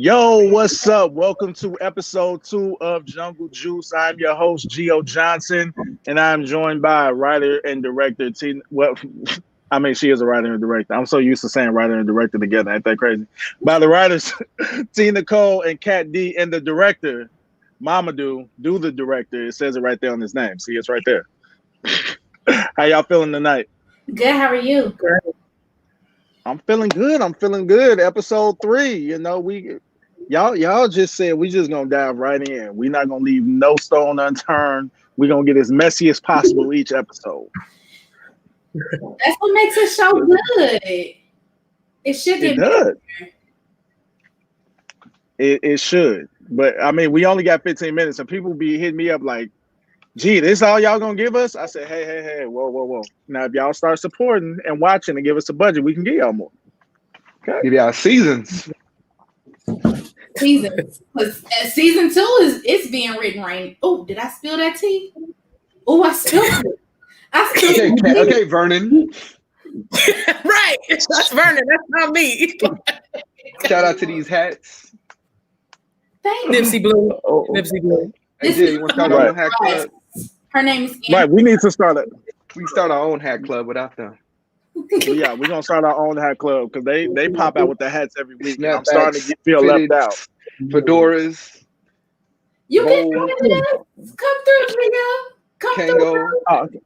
Yo, what's up? Welcome to episode 2 of Jungle Juice. I'm your host, Gio Johnson, and I'm joined by writer and director Tina. Well, I mean, she is a writer and director. I'm so used to saying writer and director together. Ain't that crazy? By the writers, Tina Cole and Kat D, and the director, Mamadou, do the director. It says it right there on his name. See, it's right there. How y'all feeling tonight? Good. How are you? Great. I'm feeling good. Episode 3. Y'all just said we just gonna dive right in. We're not gonna leave no stone unturned. We're gonna get as messy as possible each episode. That's what makes a show good. It should get better. It should. But I mean, we only got 15 minutes, and people be hitting me up like, gee, this all y'all gonna give us? I said, hey, whoa. Now, if y'all start supporting and watching and give us a budget, we can give y'all more. Okay. Give y'all seasons. Because season 2 it's being written right. Oh, did I spill that tea? Oh, I spilled it. Okay, Vernon. Right. That's Vernon. That's not me. Shout out to these hats. Thank you. Nipsey Blue. Hey, Jay, you want to start our own hat club? Her name is Gina. Right, we need to start it. We start our own hat club without them. Yeah, we're gonna start our own hat club because they pop out with the hats every week. And I'm Snapbacks, starting to feel left out. Fedoras. You can come through, Gina. Come through. Kango.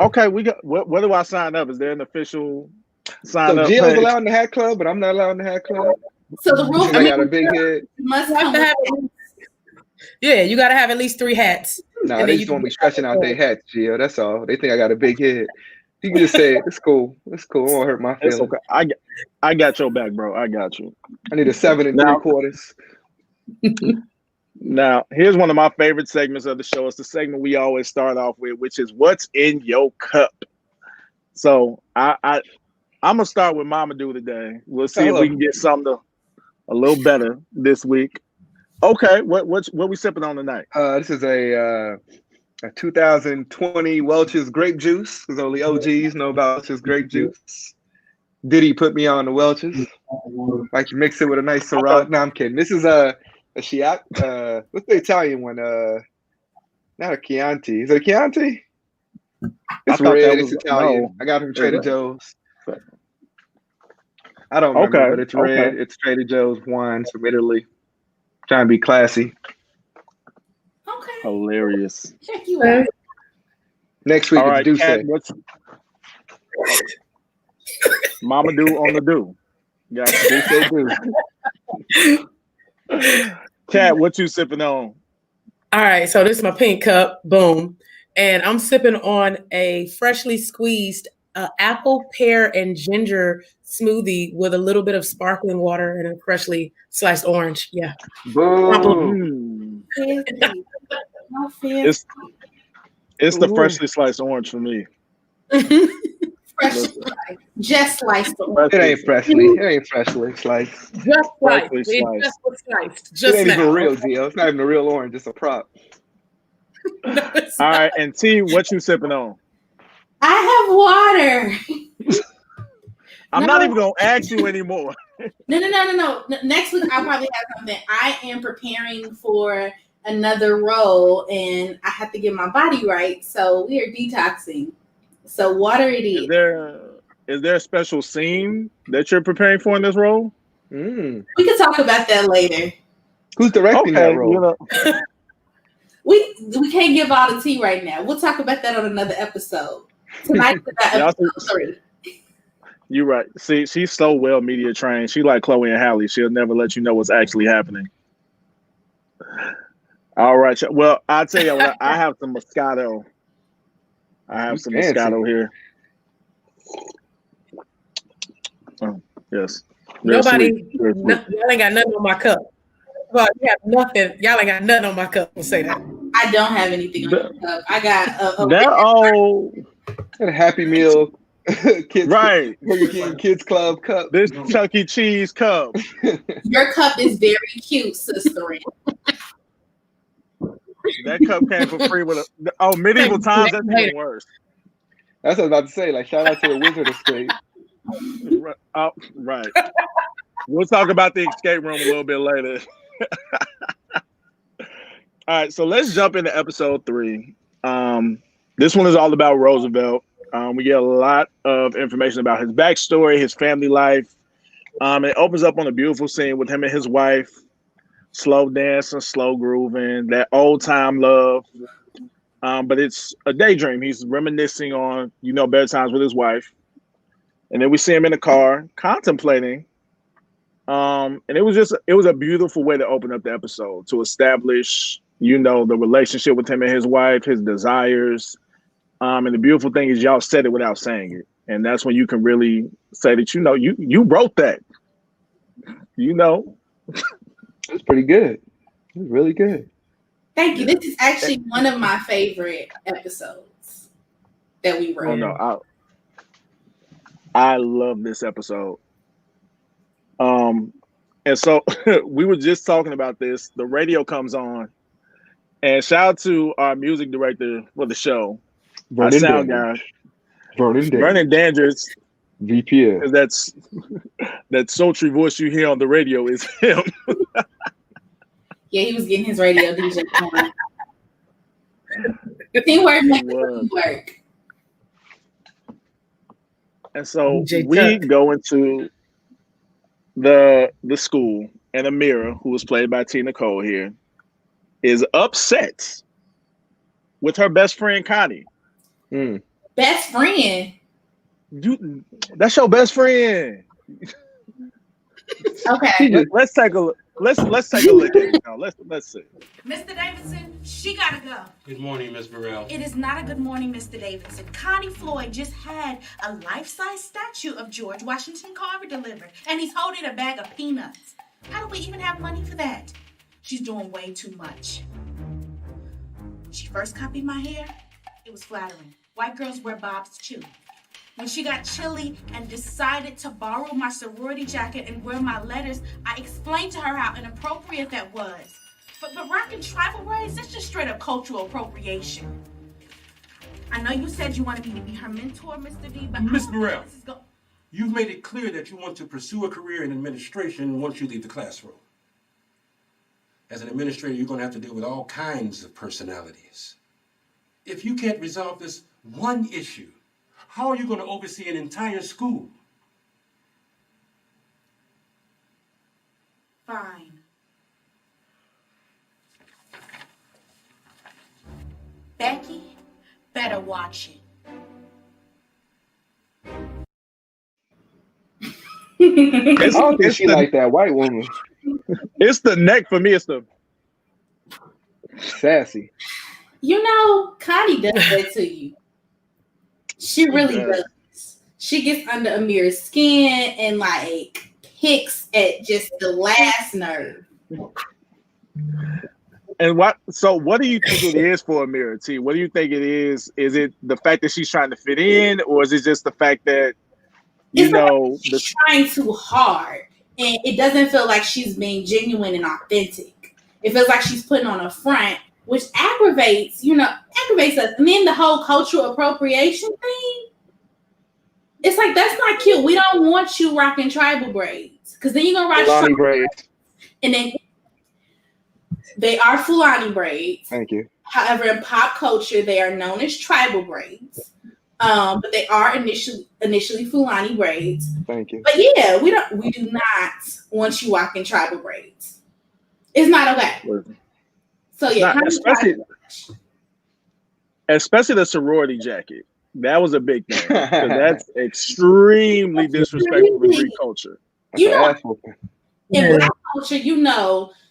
Okay, we got. Where do I sign up? Is there an official sign up? Gio's allowed in the hat club, but I'm not allowed in the hat club. So the rule I got a big head. Must have to have Yeah, you got to have at least 3 hats. Nah, they just want me stretching out their hats, Gio. That's all. They think I got a big head. You can just say it. It's cool. It won't hurt my feelings. It's okay. I got your back, bro. I got you. I need a 7 3/4. Now, here's one of my favorite segments of the show. It's the segment we always start off with, which is what's in your cup. So I'm gonna start with Mamadou today. We'll see if we can get something a little better this week. Okay, what we sipping on tonight? This is a 2020 Welch's grape juice, because only OGs know about Welch's grape juice. Diddy put me on the Welch's. Like you mix it with a nice Syrah. No, I'm kidding. This is a Chianti. What's the Italian one? Not a Chianti. Is it a Chianti? It's red. It's Italian. No. I got it from Trader Joe's. I don't remember, but it's red. Okay. It's Trader Joe's wines from Italy. Trying to be classy. Okay. Hilarious. Check you out. Next week, right, do Kat, Mamadou on the do. Yeah, do. Kat, what you sipping on? All right, so this is my pink cup. Boom. And I'm sipping on a freshly squeezed apple, pear, and ginger smoothie with a little bit of sparkling water and a freshly sliced orange. Yeah. Boom. It's the freshly sliced orange for me. Just sliced orange. It ain't freshly sliced. Just sliced. It just was sliced. Just it ain't now. even real, Gio. It's not even a real orange. It's a prop. No, all right, and T, what you sipping on? I have water. I'm not even gonna ask you anymore. No. Next week I'll probably have something. I am preparing for another role, and I have to get my body right. So we are detoxing. So water it is. Is there a special scene that you're preparing for in this role? We can talk about that later. Who's directing that role? You know. We can't give all the tea right now. We'll talk about that on another episode. Tonight's about episode 3. You're right. See, she's so well media trained. She like Chloe and Halle. She'll never let you know what's actually happening. All right. Well, I'll tell you what. I have some Moscato. Moscato here. Oh, yes. Nobody, y'all ain't got nothing on my cup. Well, you have nothing. Y'all ain't got nothing on my cup. We'll say that. I don't have anything on my cup. I got a Happy Meal. Kids, right. Kids Club cup. This Chuck E. Cheese cup. Your cup is very cute, sister. That cup came for free with medieval times. That's even worse. That's what I was about to say. Like, shout out to the Wizard Estate. Right. We'll talk about the escape room a little bit later. All right, so let's jump into episode 3. This one is all about Roosevelt. We get a lot of information about his backstory, his family life. It opens up on a beautiful scene with him and his wife, slow dancing, slow grooving, that old time love. But it's a daydream. He's reminiscing on, better times with his wife. And then we see him in the car contemplating. And it was a beautiful way to open up the episode, to establish, the relationship with him and his wife, his desires. And the beautiful thing is y'all said it without saying it. And that's when you can really say that, you wrote that. It's pretty good. It's really good. Thank you. This is actually one of my favorite episodes that we wrote. Oh no, I love this episode. And so we were just talking about this. The radio comes on, and shout out to our music director for the show, our sound guy, Vernon Dandridge. VPN. That's that sultry voice you hear on the radio is him. Yeah, he was getting his radio DJ on. Teamwork makes work. And so we go into the school, and Amira, who was played by Tina Cole here, is upset with her best friend Connie. Best friend? That's your best friend. Okay. Let's take a look. Let's take a look at it now. Let's see. Mr. Davidson, she gotta go. Good morning, Miss Burrell. It is not a good morning, Mr. Davidson. Connie Floyd just had a life-size statue of George Washington Carver delivered, and he's holding a bag of peanuts. How do we even have money for that? She's doing way too much. She first copied my hair. It was flattering. White girls wear bobs too. When she got chilly and decided to borrow my sorority jacket and wear my letters, I explained to her how inappropriate that was. But rocking tribal braids, that's just straight up cultural appropriation. I know you said you wanted me to be her mentor, Mr. D, but Miss Burrell, you've made it clear that you want to pursue a career in administration once you leave the classroom. As an administrator, you're going to have to deal with all kinds of personalities. If you can't resolve this one issue, how are you going to oversee an entire school? Fine. Becky, better watch it. I don't think she like that white woman. It's the neck for me. It's the sassy. Connie does that to you. She really does. She gets under Amira's skin and picks at just the last nerve. And what do you think it is for Amira T? What do you think it is? Is it the fact that she's trying to fit in, or is it just the fact that she's trying too hard and it doesn't feel like she's being genuine and authentic? It feels like she's putting on a front, which aggravates us. And then the whole cultural appropriation thing, it's like, that's not cute. We don't want you rocking tribal braids, because then you're gonna rock Fulani braids. And then they are Fulani braids. Thank you. However, in pop culture, they are known as tribal braids. But they are initially Fulani braids. Thank you. But yeah, we do not want you rocking tribal braids. It's not okay. So yeah, especially the sorority jacket. That was a big thing. That's extremely disrespectful to Greek culture. In Black culture, you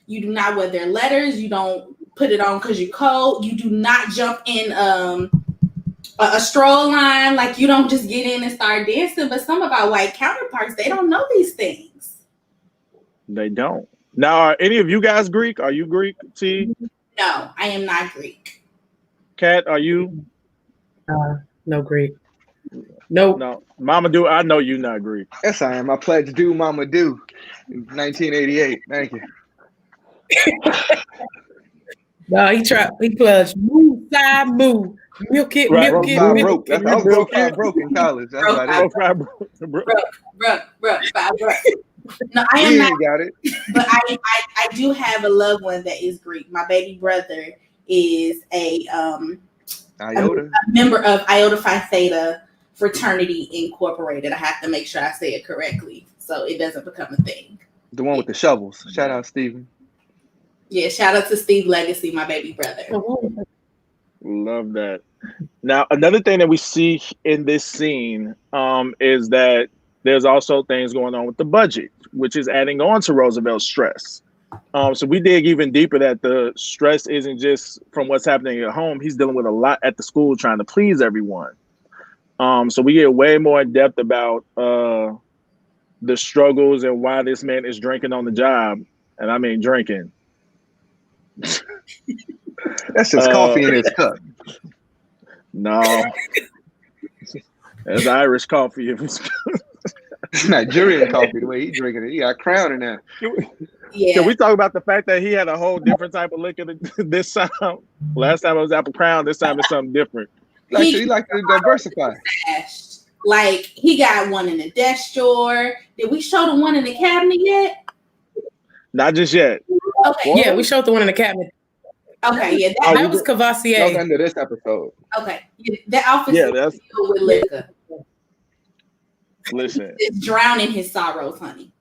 do not wear their letters. You don't put it on because you're cold. You do not jump in a stroll line. You don't just get in and start dancing. But some of our white counterparts, they don't know these things. They don't. Now, are any of you guys Greek? Are you Greek, T? No, I am not Greek. Kat, are you? No Greek. Nope. No. Mama Do, I know you're not Greek. Yes, I am. I pledge do, Mama Do, in 1988. Thank you. No, he pledged move, side, move. Milk it, Right. milk it, Broke, milk I was broke in college. That's what it is. Broke, 5 broke. No, I am not. Got it. But I do have a loved one that is Greek. My baby brother is a Iota. a member of Iota Phi Theta Fraternity Incorporated. I have to make sure I say it correctly so it doesn't become a thing. The one with the shovels. Shout out, Steven. Yeah, shout out to Steve Legacy, my baby brother. Love that. Now, another thing that we see in this scene is that there's also things going on with the budget, which is adding on to Roosevelt's stress. So we dig even deeper that the stress isn't just from what's happening at home. He's dealing with a lot at the school trying to please everyone. So we get way more in depth about the struggles and why this man is drinking on the job. And I mean drinking. That's just coffee in his cup. No. That's Irish coffee. It's Nigerian coffee the way he drinking it. He got Crown in there. Yeah. Can we talk about the fact that he had a whole different type of liquor this time? Last time it was Apple Crown. This time it's something different. He like to diversify. Like he got one in the desk drawer. Did we show the one in the cabinet yet? Not just yet. Okay. Yeah, we showed the one in the cabinet. Okay, yeah. That was Cavassier. That was under this episode. Okay. That office that's filled with liquor. Listen. It's drowning his sorrows, honey.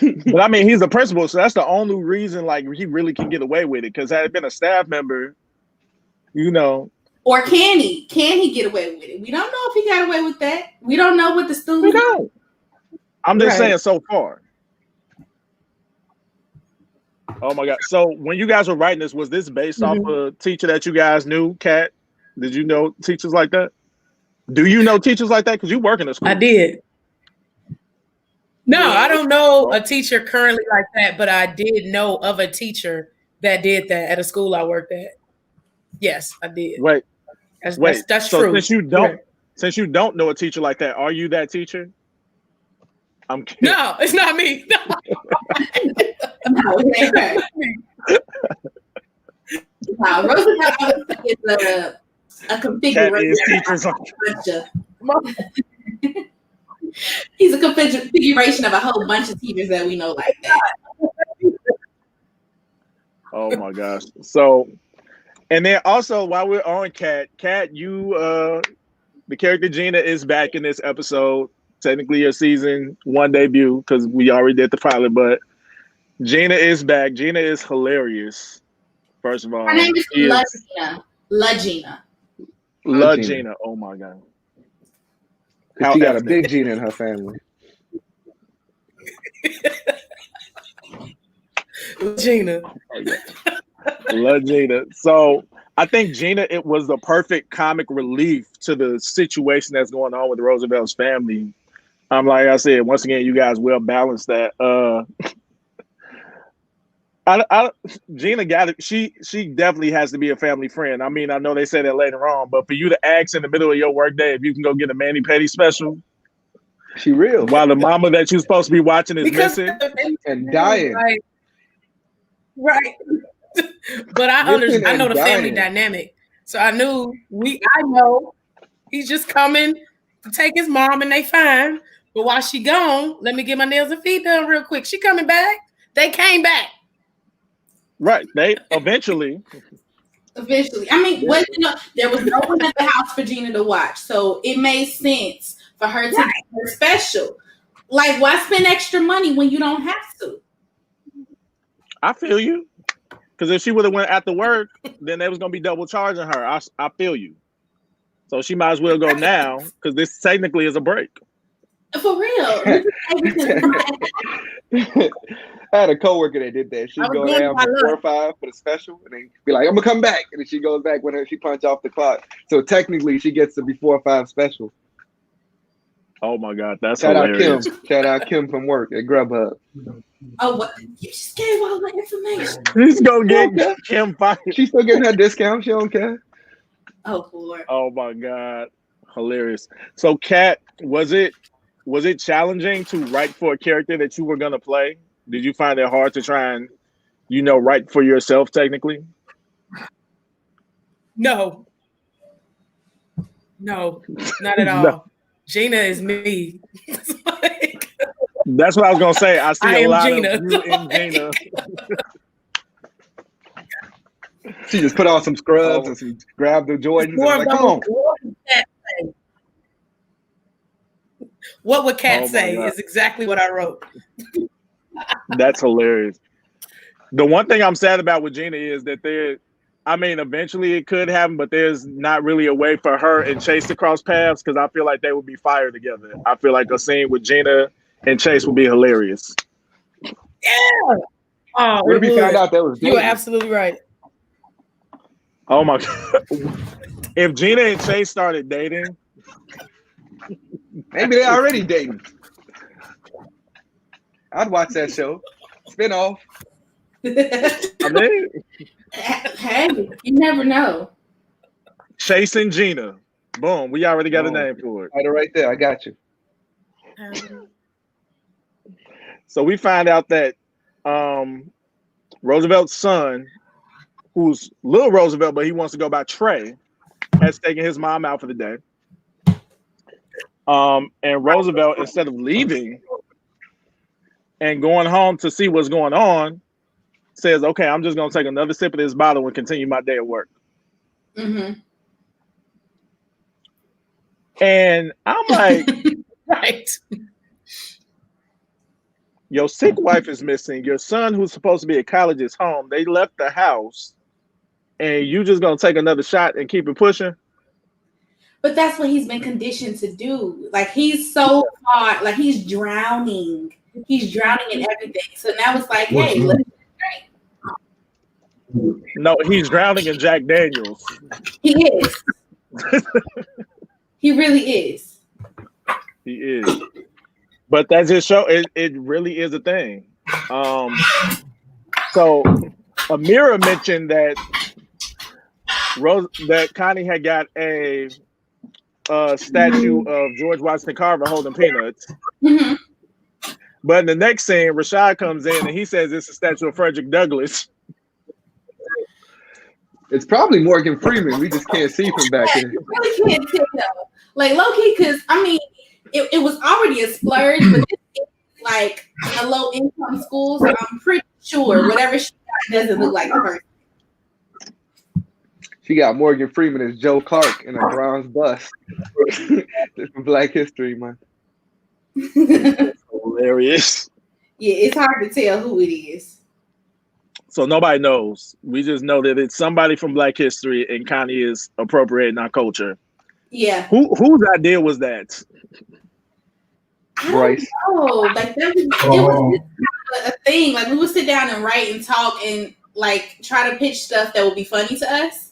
But I mean, he's a principal, so that's the only reason like he really can get away with it. Because had it been a staff member, you know. Or can he? Can he get away with it? We don't know if he got away with that. We don't know what the students. We don't. I'm just saying so far. Oh my God. So when you guys were writing this, was this based off a teacher that you guys knew, Kat? Did you know teachers like that? Do you know teachers like that? Because you work in a school. I did. No, I don't know a teacher currently like that, but I did know of a teacher that did that at a school I worked at. Yes, I did. Wait. That's so true. Since you don't know a teacher like that, are you that teacher? I'm kidding. No, it's not me. No. Roosevelt is a configuration. He's a configuration of a whole bunch of teachers that we know like that. Oh my gosh. So, and then also while we're on Kat, you the character Gina is back in this episode. Technically your season 1 debut because we already did the pilot, but Gina is back. Gina is hilarious. First of all, her name is La Gina. La Gina. Oh my God. She got a big Gina in her family. Gina. La Gina. So I think Gina, it was the perfect comic relief to the situation that's going on with Roosevelt's family. Like I said, once again, you guys well balanced that. Gina got it. She definitely has to be a family friend. I mean, I know they say that later on, but for you to ask in the middle of your workday if you can go get a Manny Petty special, she real. While the mama that you're supposed to be watching is missing and dying. Right. But I understand. I know the family dynamic, so I know he's just coming to take his mom, and they fine. But while she gone, let me get my nails and feet done real quick. She coming back. They came back. Right. They eventually. I mean, there was no one at the house for Gina to watch, so it made sense for her to get her special. Like, why spend extra money when you don't have to? I feel you. Because if she would have went after work, then they was gonna be double charging her. I feel you. So she might as well go now because this technically is a break. For real. I had a coworker that did that. She'd go down for 4 or 5 for the special, and then be like, "I'm gonna come back," and then she goes back when she punch off the clock. So technically, she gets the before 5 special. Oh my God, that's Shout hilarious. Shout out Kim from work at Grubhub. Oh, what? You just gave all the information. He's gonna get Kim fired. She's still getting her discount. She don't care. Oh Lord. Oh my God, hilarious. So, Kat, was it challenging to write for a character that you were gonna play? Did you find it hard to try and, write for yourself technically? No, not at all. No. Gina is me. That's what I was gonna say. I see I a am lot Gina. of you in Gina. She just put on some scrubs and some grab the Jordans and More like, come on. What would Kat Oh my say God. is exactly what I wrote. That's hilarious. The one thing I'm sad about with Gina is that eventually it could happen, but there's not really a way for her and Chase to cross paths because I feel like they would be fired together. I feel like a scene with Gina and Chase would be hilarious. Yeah. Oh, What if we found out that was You are dating? absolutely right. Oh my God. If Gina and Chase started dating, Maybe they're already dating. I'd watch that show. Spinoff. I mean, Hey, you never know. Chase and Gina. Boom. We already got a name for it. Right there. I got you. So we find out that Roosevelt's son, who's little Roosevelt, but he wants to go by Trey, has taken his mom out for the day. And Roosevelt, instead of leaving and going home to see what's going on, says, okay, I'm just going to take another sip of this bottle and continue my day at work. Mm-hmm. And I'm like, Right. your sick wife is missing. Your son, who's supposed to be at college, is home. They left the house. And you just going to take another shot and keep it pushing? But that's what he's been conditioned to do. Like, he's so far, like, he's drowning. He's drowning in everything. So now it's like, hey, let's drink. No, he's drowning in Jack Daniels. He is. He really is. He is. But that's his show. It really is a thing. So Amira mentioned that Connie had got a statue of George Washington Carver holding peanuts. Mm-hmm. But in the next scene, Rashad comes in and he says it's a statue of Frederick Douglass. It's probably Morgan Freeman. We just can't see from back here. You really can't tell. Like, low-key, because, I mean, it was already a splurge, but this is like a low-income school, so I'm pretty sure whatever she got doesn't look like the person. She got Morgan Freeman as Joe Clark in a bronze bust. From Black History Month. Hilarious. Yeah, it's hard to tell who it is. So nobody knows. We just know that it's somebody from Black History and Connie is appropriating our culture. Yeah. Whose idea was that? I Bryce. don't know. Like, it was just a thing. Like, we would sit down and write and talk and, like, try to pitch stuff that would be funny to us.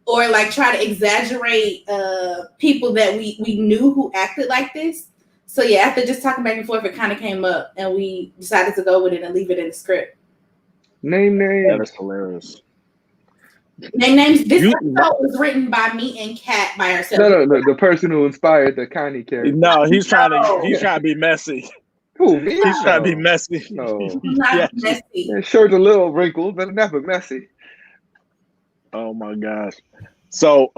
Or, like, try to exaggerate people that we knew who acted like this. So, yeah, after just talking back and forth, it kind of came up, and we decided to go with it and leave it in the script. Name. That is hilarious. Names. This episode was written by me and Kat by ourselves. No, the person who inspired the Connie character. No, he's trying to be messy. Who, me? He's trying to be messy. No. Not messy. Yeah, shirt's a little wrinkled, but never messy. Oh my gosh. So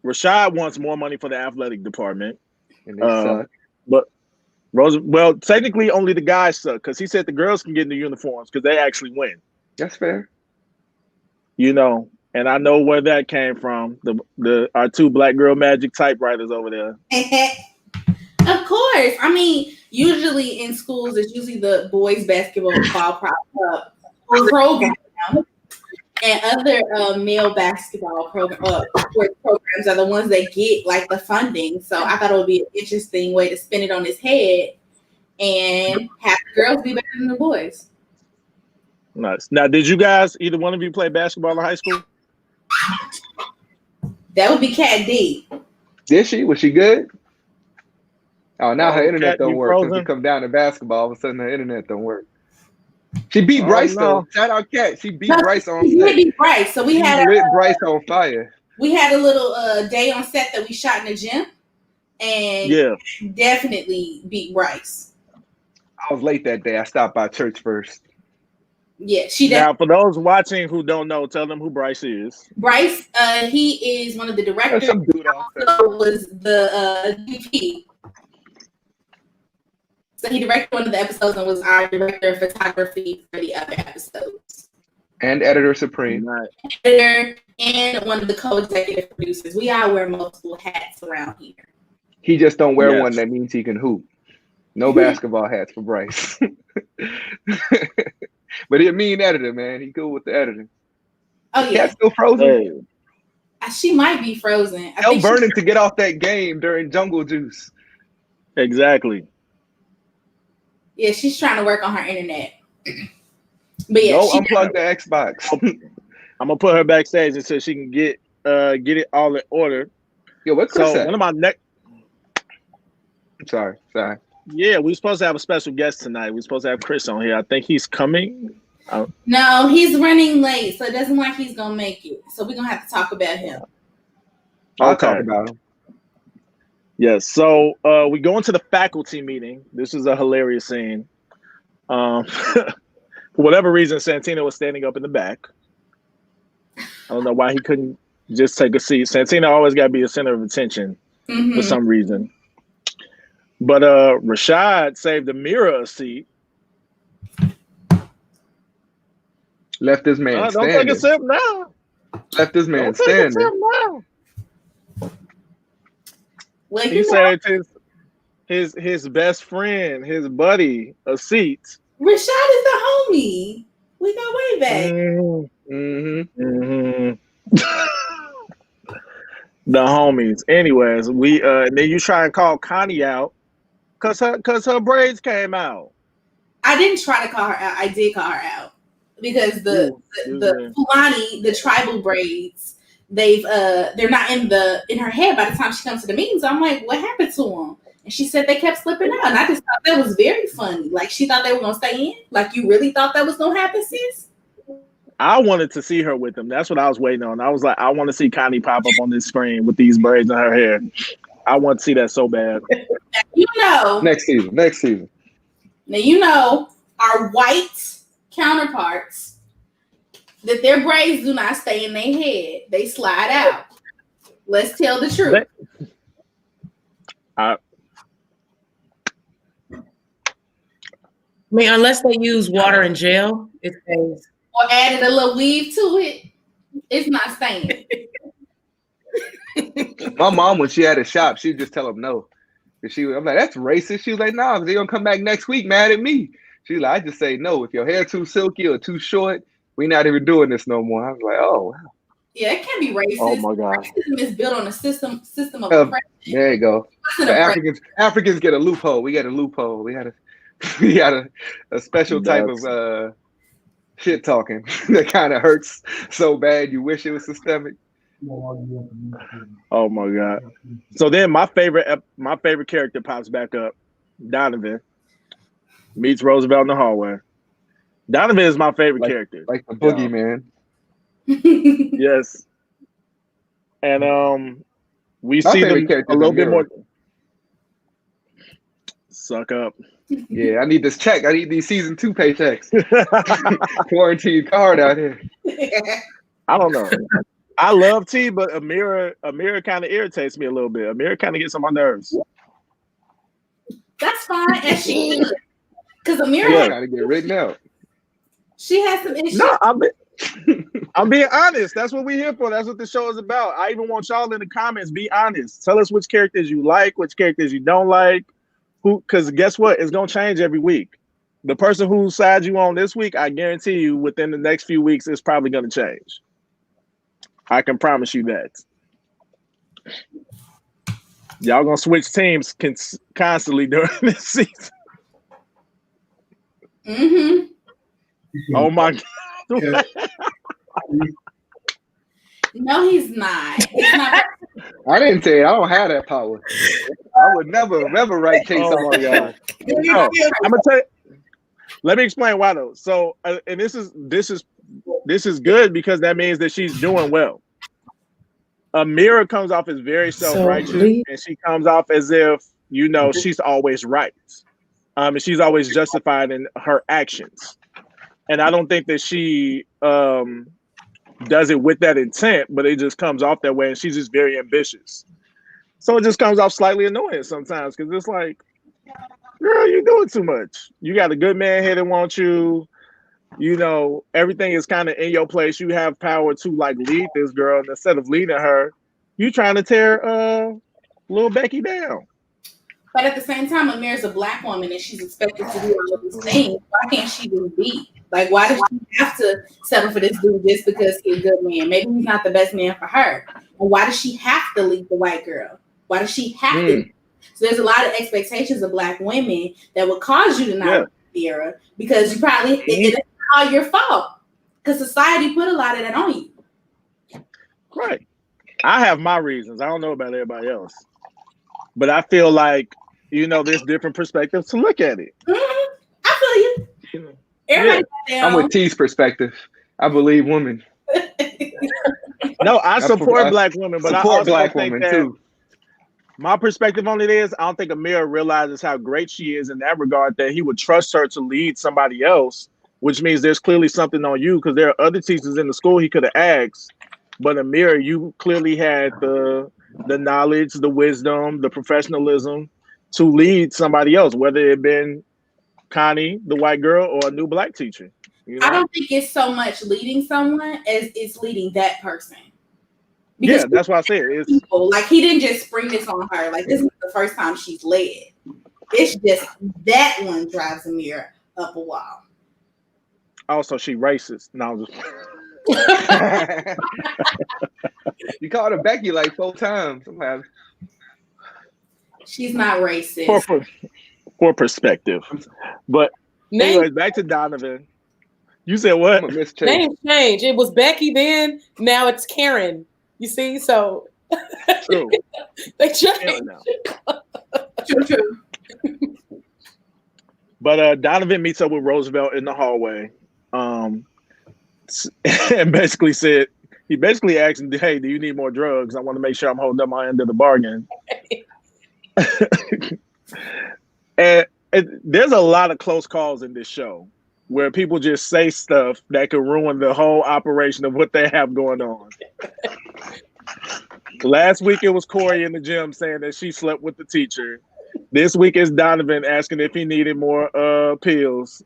Rashad wants more money for the athletic department. And they suck. But technically only the guys suck because he said the girls can get in the uniforms because they actually win. That's fair. You know, and I know where that came from. Our two Black Girl Magic typewriters over there. Of course. I mean, usually in schools, it's usually the boys' basketball program and other male basketball programs are the ones that get like the funding. So I thought it would be an interesting way to spin it on his head and have the girls be better than the boys. Nice. Now, did you guys, either one of you, play basketball in high school? That would be Kat D. Did she? Was she good? Oh, now her internet Kat, don't you work. frozen? Since we come down to basketball, all of a sudden her internet don't work. She beat Bryce though. Shout out Kat. She beat Bryce on She set. beat Bryce. So we had lit Bryce on fire. We had a little day on set that we shot in the gym, and definitely beat Bryce. I was late that day. I stopped by church first. Yeah, she did. Now, for those watching who don't know, tell them who Bryce is. Bryce, he is one of the directors. Some dude also was the DP. So he directed one of the episodes and was our director of photography for the other episodes. And editor supreme. Editor and one of the co-executive producers. We all wear multiple hats around here. He just don't wear one that means he can hoop. No basketball hats for Bryce. But he a mean editor, man. He cool with the editing. Oh yeah. Cat's still frozen. Hey. She might be frozen. Tell Vernon to get off that game during Jungle Juice. Exactly. Yeah, she's trying to work on her internet. But yeah, don't unplug the Xbox. I'm gonna put her backstage and so she can get it all in order. Yo, what's Chris at? One of my next. Sorry. Yeah, we're supposed to have a special guest tonight. We're supposed to have Chris on here. I think he's coming. No, he's running late, so it doesn't look like he's gonna make it. So we're gonna have to talk about him. I'll talk about him. Yes. So we go into the faculty meeting. This is a hilarious scene. For whatever reason, Santino was standing up in the back. I don't know why he couldn't just take a seat. Santino always got to be a center of attention for some reason. But Rashad saved Amira a seat. Left this man standing. Don't take a sip now. Left this man standing. Well, he saved his best friend, his buddy, a seat. Rashad is the homie. We go way back. The homies. Anyways, we and then you try and call Connie out because her braids came out. I didn't try to call her out. I did call her out because the Fulani, the tribal braids, they're not in her head by the time she comes to the meeting. So I'm like, what happened to them? And she said they kept slipping out. And I just thought that was very funny. Like she thought they were gonna stay in. Like you really thought that was gonna happen, sis? I wanted to see her with them. That's what I was waiting on. I was like, I want to see Connie pop up on this screen with these braids in her hair. I want to see that so bad. You know, next season. Now you know our white counterparts that their braids do not stay in their head; they slide out. Let's tell the truth. I mean, unless they use water and gel, it stays. Or added a little weave to it, it's not staying. My mom, when she had a shop, she'd just tell them no. I'm like, that's racist. She was like, no, because they're going to come back next week mad at me. She's like, I just say no. If your hair too silky or too short, we're not even doing this no more. I was like, oh, wow. Yeah, it can be racist. Oh, my God. Racism is built on a system of oppression. There you go. Africans get a loophole. We got a loophole. We got a special type of shit talking that kind of hurts so bad you wish it was systemic. Oh my God! So then my favorite character pops back up. Donovan meets Roosevelt in the hallway. Donovan is my favorite character, like the boogeyman. Yes, and we see them a little bit more. Suck up. Yeah, I need this check. I need these season 2 paychecks. Quarantine card out here. I don't know. I love T, but Amira kind of irritates me a little bit. Amira kind of gets on my nerves. That's fine, and she because Amira got to get written out. She has some issues. No, I'm being honest. That's what we're here for. That's what the show is about. I even want y'all in the comments. Be honest. Tell us which characters you like, which characters you don't like. Because guess what? It's gonna change every week. The person whose side you on this week, I guarantee you, within the next few weeks, it's probably gonna change. I can promise you that. Y'all gonna switch teams constantly during this season. Oh my God. No, he's not. It's not. I didn't say I don't have that power. I would never write case on y'all. No, I'm gonna tell you. Let me explain why though. So, and this is good because that means that she's doing well. Amira comes off as very self-righteous, and she comes off as if she's always right, and she's always justified in her actions. And I don't think that she does it with that intent, but it just comes off that way, and she's just very ambitious. So it just comes off slightly annoying sometimes because it's like, girl, you're doing too much. You got a good man here that wants you. You know, everything is kind of in your place. You have power to like lead this girl, and instead of leading her, you trying to tear little Becky down. But at the same time, Amir's a black woman and she's expected to do all of these things. Why can't she just be? Like, why does she have to settle for this dude just because he's a good man? Maybe he's not the best man for her. And why does she have to lead the white girl? Why does she have to? So there's a lot of expectations of black women that would cause you to not be Sierra because you probably it's all your fault because society put a lot of that on you. Right. I have my reasons. I don't know about everybody else, but I feel like there's different perspectives to look at it. Mm-hmm. I feel you. Everybody I'm with T's perspective. I believe women. No, I support black women, but I also think that too. My perspective on it is I don't think Amira realizes how great she is in that regard that he would trust her to lead somebody else, which means there's clearly something on you because there are other teachers in the school he could have asked. But Amira, you clearly had the knowledge, the wisdom, the professionalism to lead somebody else, whether it had been Connie, the white girl, or a new black teacher. I don't think it's so much leading someone as it's leading that person. Because that's why I said it's people, like he didn't just spring this on her. Like this is the first time she's led. It's just that one drives Amira up a wall. Also, she racist. No, you called her Becky like 4 times. She's not racist. For perspective. But anyways, back to Donovan. You said what? Name change. It was Becky then. Now it's Karen. You see, so true. They changed. True. But Donovan meets up with Roosevelt in the hallway, and basically said he asked him, "Hey, do you need more drugs? I want to make sure I'm holding up my end of the bargain." and there's a lot of close calls in this show where people just say stuff that could ruin the whole operation of what they have going on. Last week it was Corey in the gym saying that she slept with the teacher. This week is Donovan asking if he needed more pills.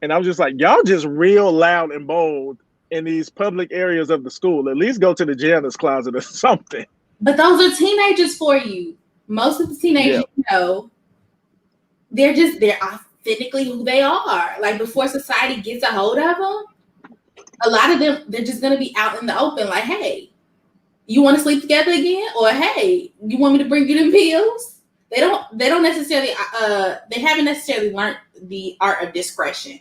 And I was just like, y'all just real loud and bold in these public areas of the school. At least go to the janitor's closet or something. But those are teenagers for you. Most of the teenagers, they're authentically who they are. Like before society gets a hold of them, a lot of them, they're just going to be out in the open like, hey, you want to sleep together again? Or hey, you want me to bring you them pills? They don't necessarily, they haven't necessarily learned the art of discretion.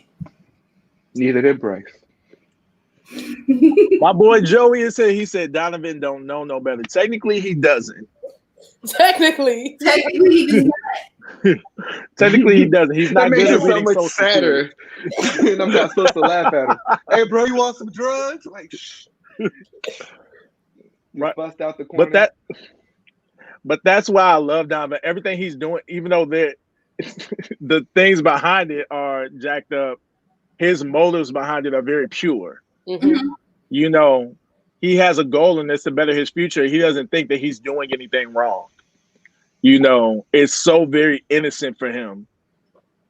Neither did Bryce. My boy Joey he said Donovan don't know no better. Technically, he doesn't. Technically he does not. Technically, he doesn't. He's not good at reading so much social sadder. And I'm not supposed to laugh at him. Hey, bro, you want some drugs? Like, shh. Right. Bust out the corner. But that's why I love Donovan. Everything he's doing, even though the things behind it are jacked up, his motives behind it are very pure. Mm-hmm. He has a goal, and it's to better his future. He doesn't think that he's doing anything wrong. It's so very innocent for him.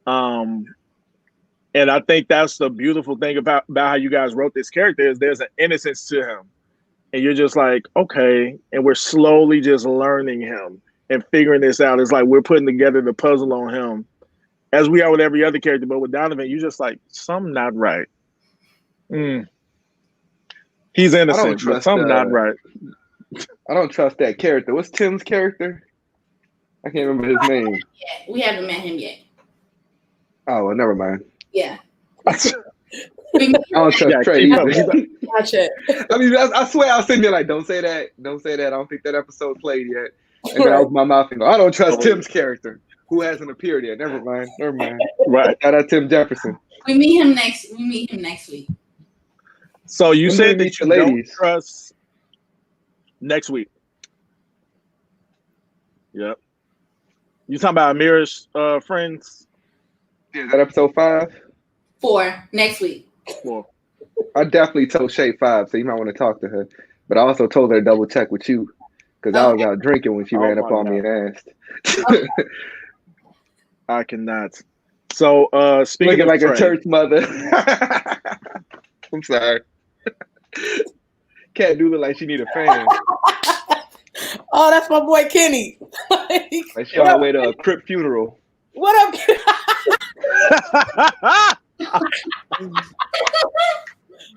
And I think that's the beautiful thing about how you guys wrote this character is there's an innocence to him. And you're just like, okay. And we're slowly just learning him and figuring this out. It's like we're putting together the puzzle on him as we are with every other character. But with Donovan, you're just like, something not right. He's innocent, but something not right. I don't trust that character. What's Tim's character? I can't remember his name. We haven't met him yet. Oh, well, never mind. Yeah. I don't trust Trey either. Gotcha. I mean, I swear I was sitting there like, don't say that. Don't say that. I don't think that episode played yet. And then I opened my mouth and go, I don't trust Tim's character, who hasn't appeared yet. Never mind. Right. Shout out Tim Jefferson. We meet him next week. So you said that you don't trust next week. Yep. You talking about Amira's friends? Yeah, is that episode 5? 4 next week. 4. I definitely told Shay 5, so you might want to talk to her. But I also told her to double check with you because I was out drinking when she ran up on me and asked. I cannot. So, speaking Looking of like Trey, a church mother. I'm sorry. Cat do look like she need a fan. Oh, that's my boy Kenny. Like she on her way to a Crip funeral. What up, Kenny?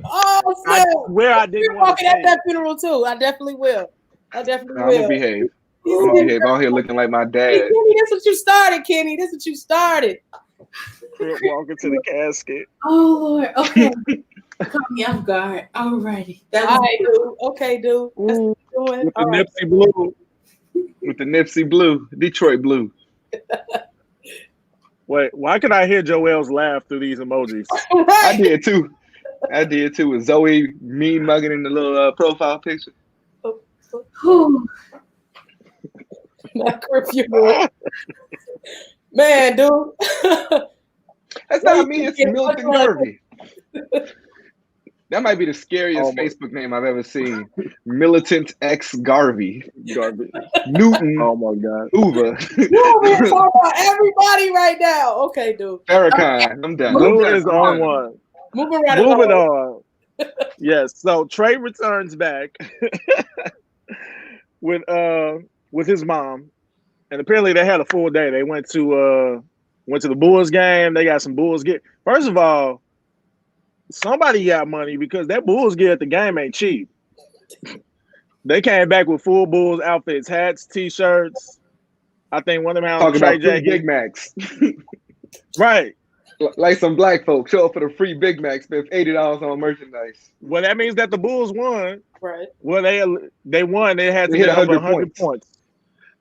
Oh, I snap. swear I You're didn't want to walking at say that it. funeral too. I definitely will. I'm gonna behave. He's I'm gonna behave. I'm here looking like my Hey, dad. Kenny, that's what you started, Kenny. That's what you started. Crip walking to the casket. Oh Lord. Okay. Caught me off guard. Alrighty. That All was right, dude. Okay, dude. That's what you're doing. With the All right. Nipsey Blue. With the Nipsey Blue, Detroit Blue. Wait, why can I hear Joel's laugh through these emojis? I Right. did too. With Zoe mean mugging in the little profile picture. Whew. Not curfew. Man, dude. That's Well, not you me. can It's get Militant much like Garvey. That might be the scariest Oh, my- Facebook name I've ever seen. Militant X Garvey. Garbage. Newton Oh my God. Uva. You over here talking about everybody right now. Okay, dude. Farrakhan. I'm done. Blue I'm done. is I'm on done. one. Moving right Moving along. on. Yes. So Trey returns back with his mom, and apparently they had a full day. They went to the Bulls game. They got some Bulls gear. First of all, somebody got money because that Bulls gear at the game ain't cheap. They came back with full Bulls outfits, hats, t-shirts. I think one of them had on Talking a Trey about free jacket. Big Macs. Right. Like some black folks show up for the free Big Macs, spend $80 on merchandise. Well, that means that the Bulls won. Right. Well, they won. They had to They hit get over 100 100 points.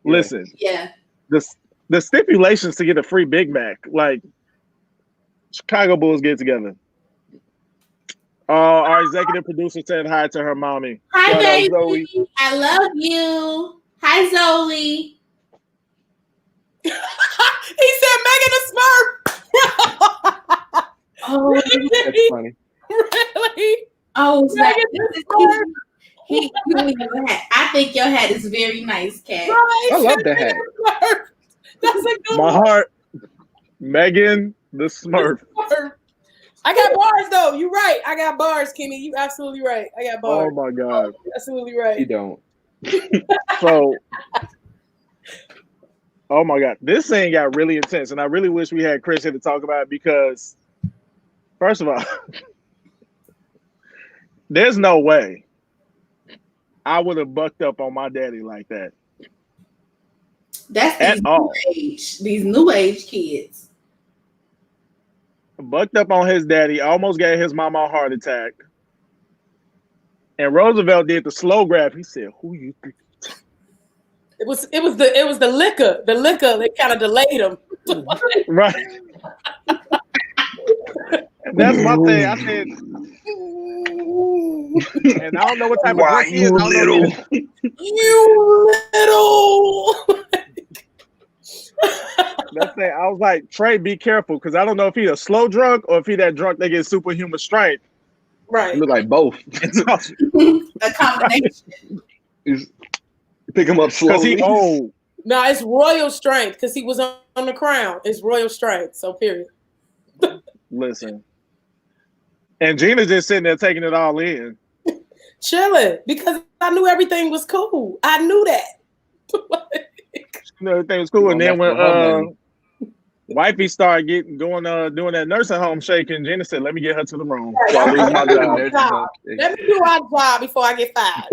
Yeah. Listen, Yeah. the stipulations to get a free Big Mac, like Chicago Bulls get together. Our executive producer said hi to her mommy. Hi, Shout out baby. Zoe. I love you. Hi, Zoe. He said Megan the Smurf. Oh, That's funny. Really? oh, Zach. Megan the Smurf. I think your hat is very nice, Kat. Right. I love the hat. Smurf. That's a good My one. heart, Megan the Smurf. Smurf. I got bars though. You're right. I got bars, Kenny. You absolutely right. I got Oh bars. my God. Absolutely You right. don't. So, oh my God, this thing got really intense, and I really wish we had Chris here to talk about it because, first of all, there's no way I would have bucked up on my daddy like that. That's At all. these new age kids. Bucked up on his daddy, almost gave his mama a heart attack. And Roosevelt did the slow grab. He said, "Who you think?" It was the liquor. The liquor that kind of delayed him. Right. And that's my thing. I said, and I don't know what type of drink he is. I don't know if he- You little. That's it. I was like, Trey, be careful, because I don't know if he a slow drunk or if he that drunk that gets superhuman strength. Right. You look like both. A combination. Pick him up Because slowly. he old. No, it's royal strength because he was on the crown. It's royal strength. So period. Listen. And Gina just sitting there taking it all in. Chilling because I knew everything was cool. I knew that. You know, everything was cool. And then when wifey started doing that nursing home shaking, Gina said, "Let me get her to the room." So I lose my job. Let me do our job before I get fired.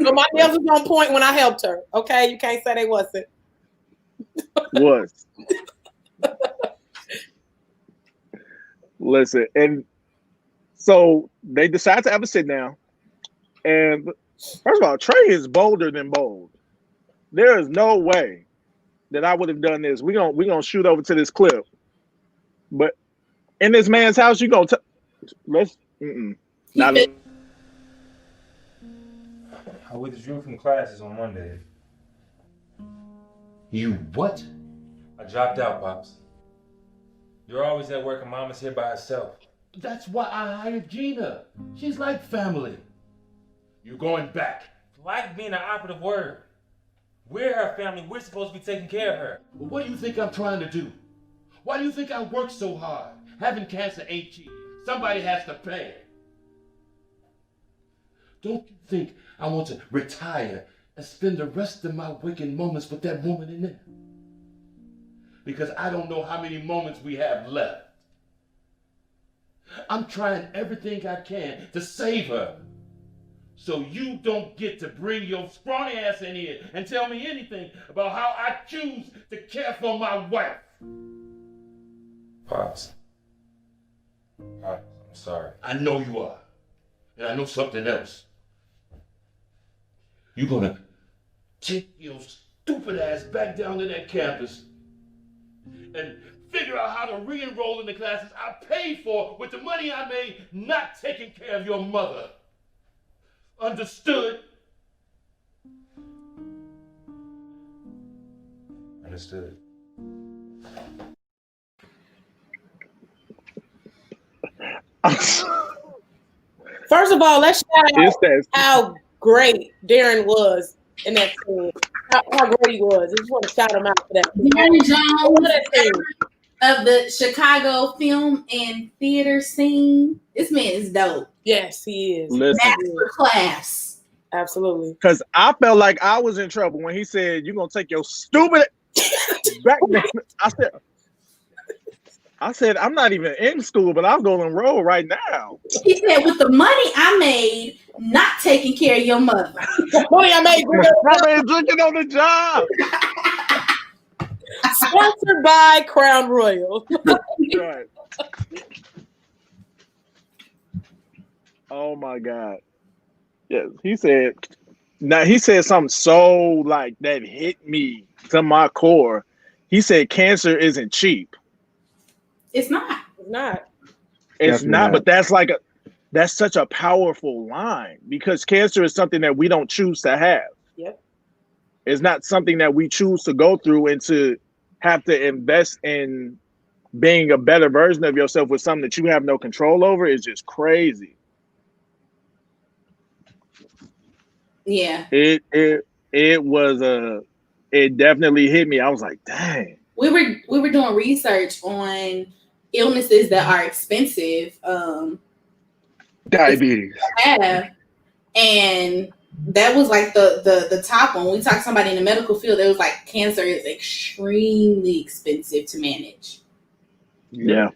So my nails was on point when I helped her. Okay, you can't say they wasn't. Was. Listen, and so they decide to have a sit down. And first of all, Trey is bolder than bold. There is no way that I would have done this. We gonna shoot over to this clip, but in this man's house, you gonna let's not. I withdrew from classes on Monday. You what? I dropped out, Pops. You're always at work and Mama's here by herself. That's why I hired Gina. She's like family. You going back? Like being an operative word. We're her family. We're supposed to be taking care of her. Well, what do you think I'm trying to do? Why do you think I work so hard? Having cancer ain't cheap. Somebody has to pay. Don't you think I want to retire and spend the rest of my waking moments with that woman in there? Because I don't know how many moments we have left. I'm trying everything I can to save her. So you don't get to bring your scrawny ass in here and tell me anything about how I choose to care for my wife. Pops. I'm sorry. I know you are. And I know something else. You're gonna take your stupid ass back down to that campus and figure out how to re-enroll in the classes I paid for with the money I made not taking care of your mother. Understood? Understood. First of all, let's shout out how great Darren was in that scene. How great he was. I just want to shout him out for that. Darren Jones of the Chicago film and theater scene. This man is dope. Yes, he is. Master class. Absolutely. Because I felt like I was in trouble when he said, "You're gonna take your stupid back." I said, I'm not even in school, but I'm going to enroll right now. He said, with the money I made, not taking care of your mother. The money I made, drinking on the job. Sponsored by Crown Royal. Right. Oh my God. Yes, he said. Now he said something so like that hit me to my core. He said, "Cancer isn't cheap." It's not. It's not. It's not. But that's such a powerful line because cancer is something that we don't choose to have. Yep. It's not something that we choose to go through and to have to invest in being a better version of yourself with something that you have no control over is just crazy. Yeah. It definitely hit me. I was like, dang. We were doing research on illnesses that are expensive. Diabetes. And that was like the top one. When we talked to somebody in the medical field, it was like cancer is extremely expensive to manage. Yeah.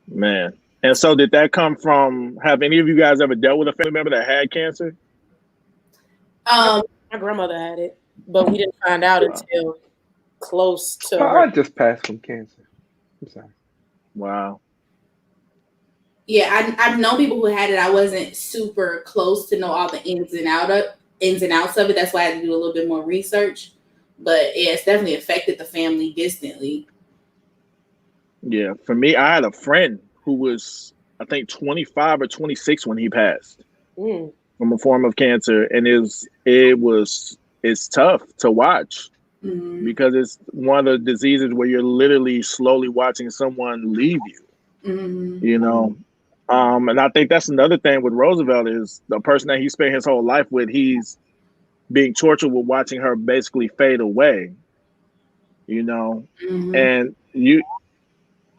Man. And so did that come from, have any of you guys ever dealt with a family member that had cancer? My grandmother had it, but we didn't find out until close to I just passed from cancer. I'm sorry. Wow. Yeah, I've known people who had it. I wasn't super close to know all the ins and outs of it. That's why I had to do a little bit more research. But yeah, it's definitely affected the family distantly. Yeah, for me, I had a friend who was, I think, 25 or 26 when he passed from a form of cancer, and it's tough to watch because it's one of the diseases where you're literally slowly watching someone leave you. You know, and I think that's another thing with Roosevelt is the person that he spent his whole life with. He's being tortured with watching her basically fade away. You know, and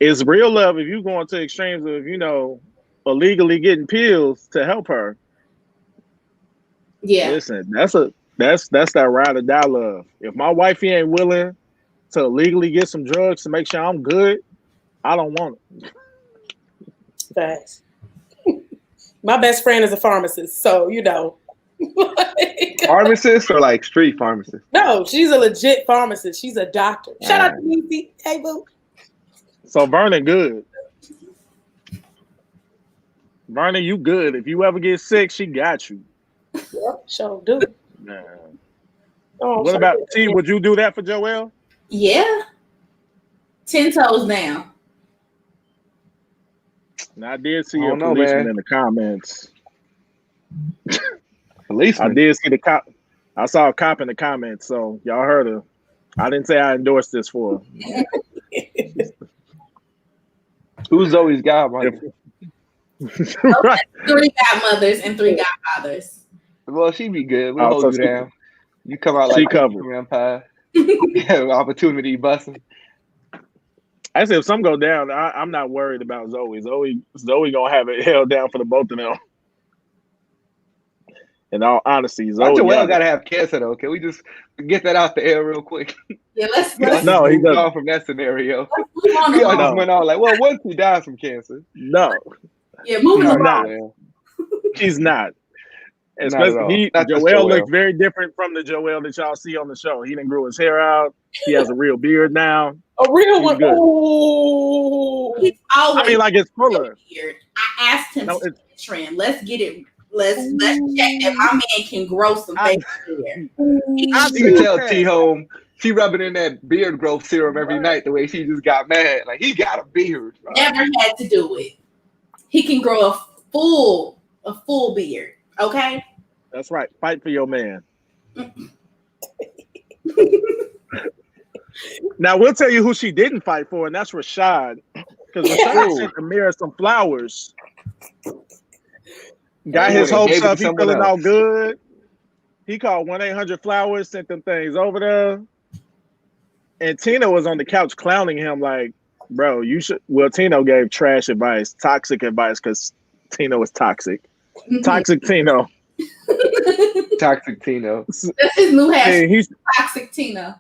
it's real love if you going to extremes of, you know, illegally getting pills to help her. Yeah. Listen, that's that ride or die love. If my wifey ain't willing to legally get some drugs to make sure I'm good, I don't want it. Facts. My best friend is a pharmacist, so you know. Pharmacist or like street pharmacist? No, she's a legit pharmacist. She's a doctor. Shout out to Lucy. Hey, boo. So Vernon, good. Vernon, you good. If you ever get sick, she got you. Yep, sure do. Man. Oh, what about T? Would you do that for Joelle? Yeah. 10 toes down. Now, I did see your policeman in the comments. Policeman? I did see the cop. I saw a cop in the comments, so y'all heard her. I didn't say I endorsed this for her. Who's Zoe's godmother? Right. 3 godmothers and 3 godfathers. Well, she be good. We'll hold you down. You come out She like covered. vampire. Opportunity busting. I said if something go down, I'm not worried about Zoe. Zoe gonna have it held down for the both of them. In all honesty, Zoe. Joel gotta have cancer though. Can we just get that out the air real quick? Yeah, let's No, he move doesn't. on from that scenario. move on. We all No. just went on like, well, once he dies from cancer. No, Yeah, moving he's along. not. Well, He's not. Not at Especially all. Not this Joel Joel. looks very different from the Joel that y'all see on the show. He didn't grow his hair out. He has a real beard now. A real He's one. good. Oh, He's always I mean, like it's fuller. weird. I asked him No, to trend. Let's get it. Let's check that my man can grow some facial hair. You can tell T Home. She rubbing in that beard growth serum every night. The way she just got mad, like he got a beard. Bro. Never had to do it. He can grow a full beard. Okay. That's right. Fight for your man. Now we'll tell you who she didn't fight for, and that's Rashad. Because Rashad sent Amir some flowers. Got his hopes up. He feeling all good. He called 1-800-Flowers, sent them things over there. And Tina was on the couch clowning him like, bro, you should. Well, Tino gave trash advice, toxic advice, because Tino was toxic. Toxic Tino. Toxic Tino. That's his new hashtag. He's Toxic Tina.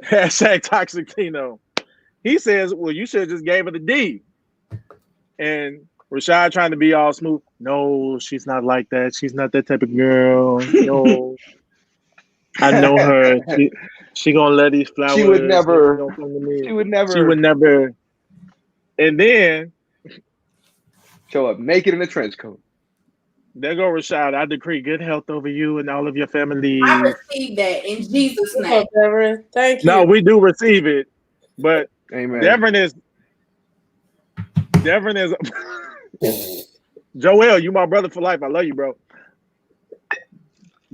hashtag toxic Tino. He says, well, you should have just gave it a D. And Rashad trying to be all smooth. No, she's not like that. She's not that type of girl. No. I know her. She gonna let these flowers. She would never. She would never. And then show up naked in a trench coat. There go Rashad. I decree good health over you and all of your family. I received that in Jesus' name. Thank you. No, we do receive it, but Amen. Devin is. Joel, you my brother for life. I love you, bro.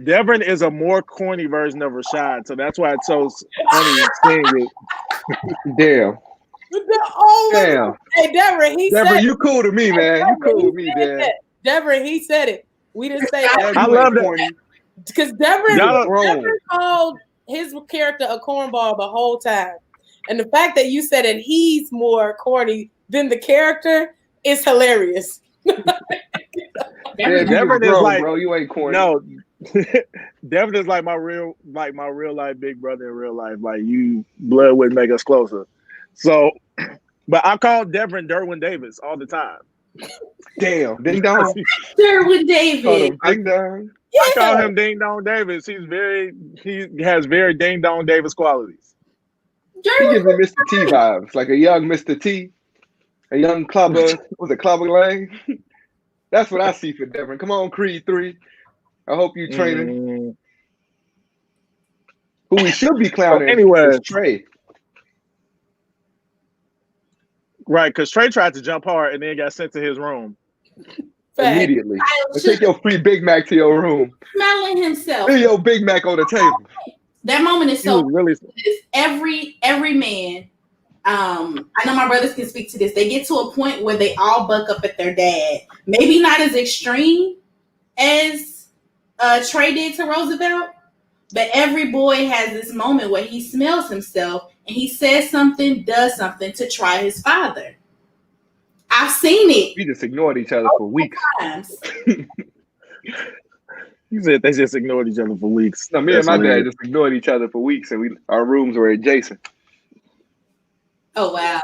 Devin is a more corny version of Rashad, so that's why it's so funny seeing it. Damn. Damn. Hey, Devin, Devin, you cool to me, man. You cool with me, Devin. Devin, he said it. We didn't say that. I love that. Because Devin called his character a cornball the whole time. And the fact that you said that he's more corny than the character is hilarious. Devin is like, bro, you ain't corny. No, Devin is like my real life big brother in real life. Like you, blood would make us closer. So, but I call Devin Derwin Davis all the time. Damn, ding dong. Derwin Davis. Ding dong. I call him Ding Dong Davis. He has very Ding Dong Davis qualities. He gives me Mr. T vibes, like a young Mr. T, a young clubber. Was it Clubber Lang? That's what I see for Devin. Come on, Creed 3. I hope you training. Who we should be clowning is Trey. Right, because Trey tried to jump hard and then got sent to his room. Immediately. Take your free Big Mac to your room. Smelling himself. Leave your Big Mac on the table. That moment is so really every man. I know my brothers can speak to this. They get to a point where they all buck up at their dad. Maybe not as extreme as Trey did to Roosevelt, but every boy has this moment where he smells himself and he says something, does something to try his father. I've seen it. We just ignored each other for weeks. You said they just ignored each other for weeks. No, me and my dad just ignored each other for weeks, and our rooms were adjacent. Oh wow!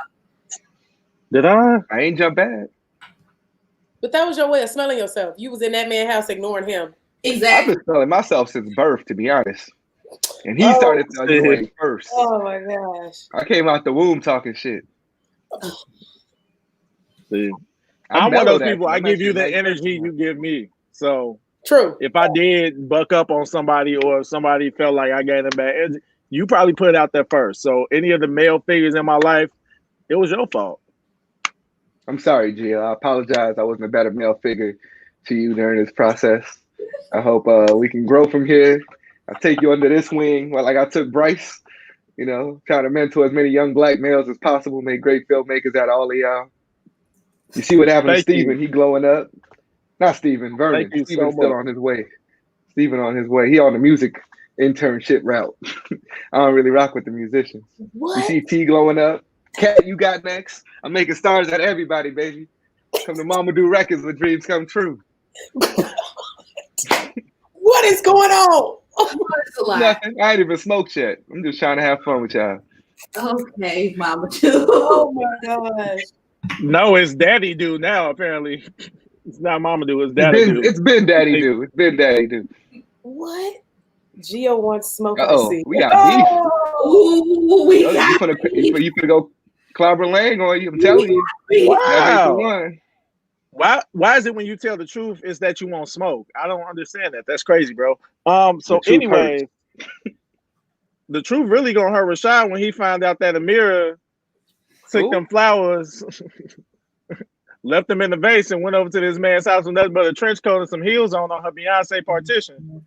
Did I? I ain't jump bad. But that was your way of smelling yourself. You was in that man's house ignoring him. Exactly. I've been smelling myself since birth, to be honest. And he started smelling first. Oh my gosh! I came out the womb talking shit. See, I'm one of those people. I give you the energy you give me. So true. If I did buck up on somebody, or if somebody felt like I gave them bad energy, you probably put it out there first. So any of the male figures in my life, it was your fault. I'm sorry, Gio. I apologize. I wasn't a better male figure to you during this process. I hope we can grow from here. I'll take you under this wing, like I took Bryce. You know, trying to mentor as many young black males as possible, make great filmmakers out of all of y'all. You see what happened to Steven? He glowing up. Not Steven, Vernon. Steven's still on his way. Steven on his way. He on the music internship route. I don't really rock with the musicians. What? You see T glowing up. Cat, you got next. I'm making stars out of everybody, baby. Come to Mama Do Records where dreams come true. What is going on? That's a lot. Nothing. I ain't even smoked yet. I'm just trying to have fun with y'all. Okay, Mama too. Oh my gosh. No, it's Daddy Do now. Apparently, it's not Mama Do. It's Daddy Do. It's been Daddy Do. It's been Daddy Do. What? Gio wants smoke. Uh-oh, I see. we got beef. Ooh, we Oh, got you finna go clobber Lang on you. I'm telling you. That ain't the Wow. one. Why is it when you tell the truth is that you won't smoke? I don't understand that. That's crazy, bro. So The truth anyway, the truth really gonna hurt Rashad when he found out that Amira took them flowers, left them in the vase, and went over to this man's house with nothing but a trench coat and some heels on her Beyonce partition.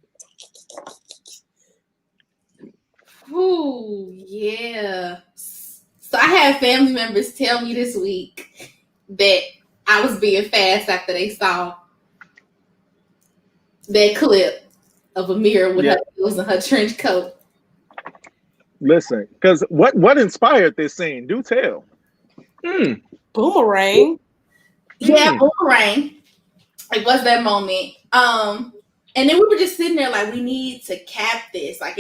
Ooh, yeah. So I had family members tell me this week that I was being fast after they saw that clip of Amira with her heels and her trench coat. Listen, because what inspired this scene? Do tell. Boomerang. Yeah, Boomerang. It was that moment. And then we were just sitting there like, we need to cap this. Like,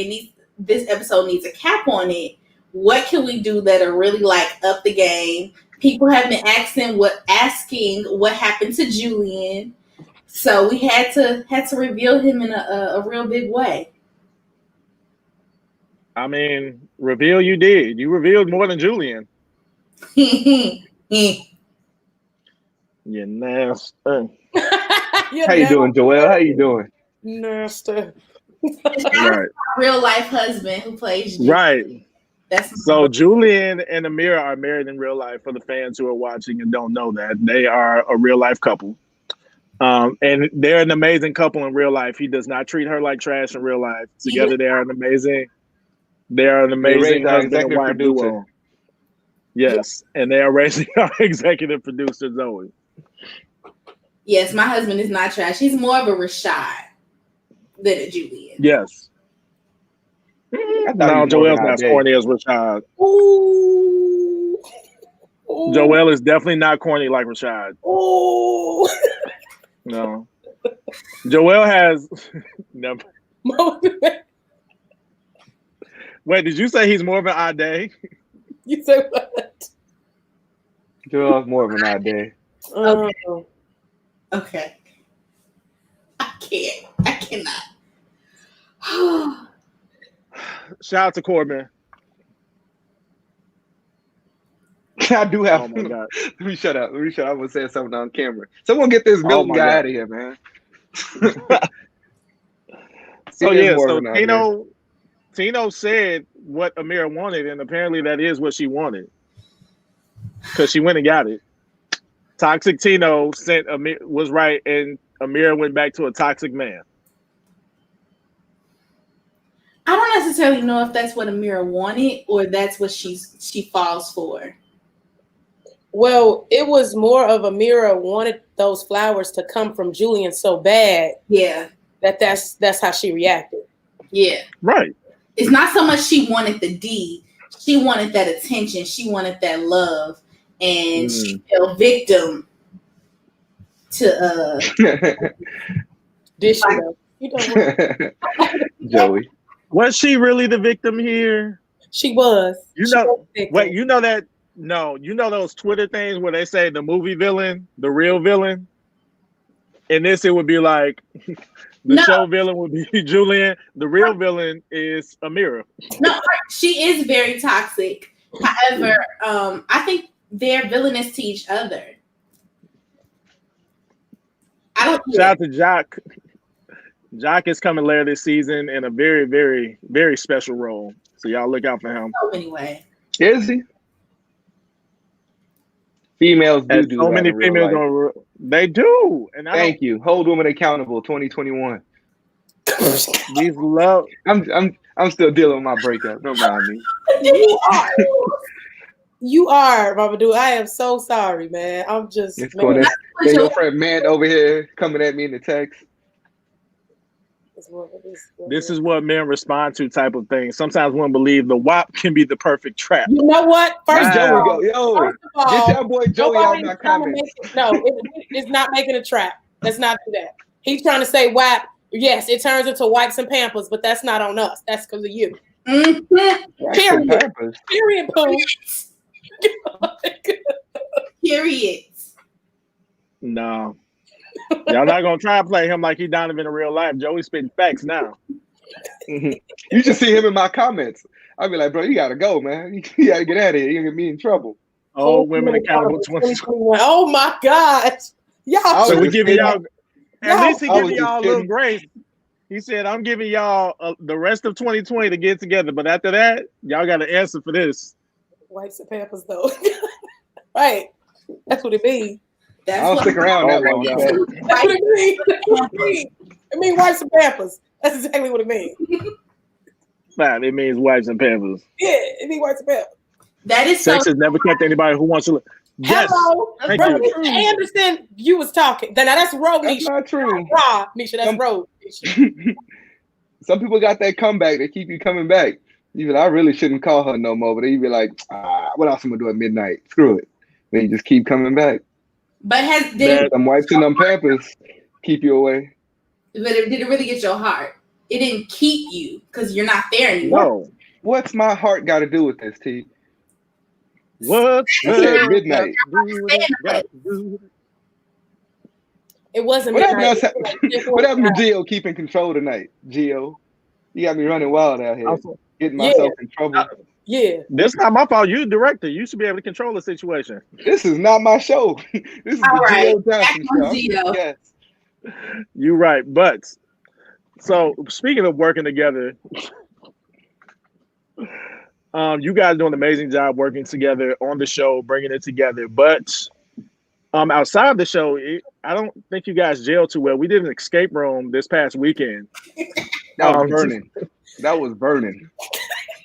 this episode needs a cap on it. What can we do that'll really like up the game? People have been asking what happened to Julian, so we had to reveal him in a real big way. I mean, reveal you did. You revealed more than Julian. You nasty. How you doing, Joel? How you doing? Nasty. Right. Real life husband who plays Julian. Right. That's so Julian and Amira are married in real life. For the fans who are watching and don't know that, they are a real life couple. And they're an amazing couple in real life. He does not treat her like trash in real life. Together, they are an amazing husband and wife duo. Yes, and they are raising our executive producer Zoe. Yes, my husband is not trash. He's more of a Rashad than a Julian. Yes. No, Joel's not as corny as Rashad. Ooh. Joel is definitely not corny like Rashad. Ooh. No. Joel has never. Wait, did you say he's more of an odd day? You said what? Joel's more of an odd day. Okay. I cannot. Shout out to Corbin. I do have. Oh my God. Let me shut up. I'm gonna say something on camera. Someone get this Milton guy out of here, man. So Tino said what Amira wanted, and apparently that is what she wanted, because she went and got it. Toxic Tino was right, and Amira went back to a toxic man. I don't necessarily know if that's what Amira wanted or that's what she falls for. Well, it was more of Amira wanted those flowers to come from Julian so bad. Yeah. That's how she reacted. Yeah. Right. It's not so much she wanted the D. She wanted that attention. She wanted that love. And she fell victim to This you know Joey. Was she really the victim here? She was. You know that. No, you know those Twitter things where they say the movie villain, the real villain? In this, it would be like the show villain would be Julian. The real villain is Amira. No, she is very toxic. However, I think they're villainous to each other. I don't. Shout out to Jock. Jock is coming later this season in a very, very, very special role. So y'all look out for him. Oh, anyway. Is he? Females do so many females they do. And thank you. Hold women accountable 2021. These love. I'm still dealing with my breakup. Don't mind me. You are, Mamadou. I am so sorry, man. I'm just. Then your friend man over here coming at me in the text. This is what men respond to, type of thing. Sometimes women believe the WAP can be the perfect trap. You know what? First There of we all, go. Yo, first of all, get your boy Joey out my comments. It's not making a trap. Let's not do that. He's trying to say WAP. Yes, it turns into wipes and Pampers, but that's not on us. That's because of you. Period. Period. Period. No. Y'all not gonna try to play him like he Donovan in real life. Joey's spitting facts now. You should see him in my comments. I'd be like, bro, you gotta go, man. You gotta get out of here. You're gonna get me in trouble. Oh, women accountable 2021. Oh my God. Y'all. So we giving y'all. At least he I was giving just y'all a little kidding. grace. He said, "I'm giving y'all the rest of 2020 to get together, but after that, y'all got to answer for this." Wipes and Pampers, though. Right. That's what it means. That's I don't what stick around that Oh my long. God. So. That's what it means. That's what it means. It means wipes and Pampers. That's exactly what it means. Nah, it means wipes and Pampers. Yeah, it means wipes and Pampers. that is so. Sex has never kept anybody who wants to look. Yes. Hello. Thank Bro, you. I understand you was talking. Now that's road, That's Nisha. not true. Raw, Nisha. That's road. Nisha. Some people got that comeback. They keep you coming back. You be like, I really shouldn't call her no more. But they be like, what else am I gonna do at midnight? Screw it. Then you just keep coming back. But did Them wipes and them Pampers keep you away. it really get your heart? It didn't keep you because you're not there anymore. No. What's my heart got to do with this, T? What's I said midnight. It wasn't What happened, midnight. what happened to Gio keeping control tonight? Gio, you got me running wild out here, getting myself in trouble. Yeah. This not my fault. You the director. You should be able to control the situation. This is not my show. This is All the right. Gio Johnson Back on show. Gio. Yes. You're right. But so speaking of working together, you guys do an amazing job working together on the show, bringing it together. But outside of the show, I don't think you guys gelled too well. We did an escape room this past weekend. That was burning. That was burning.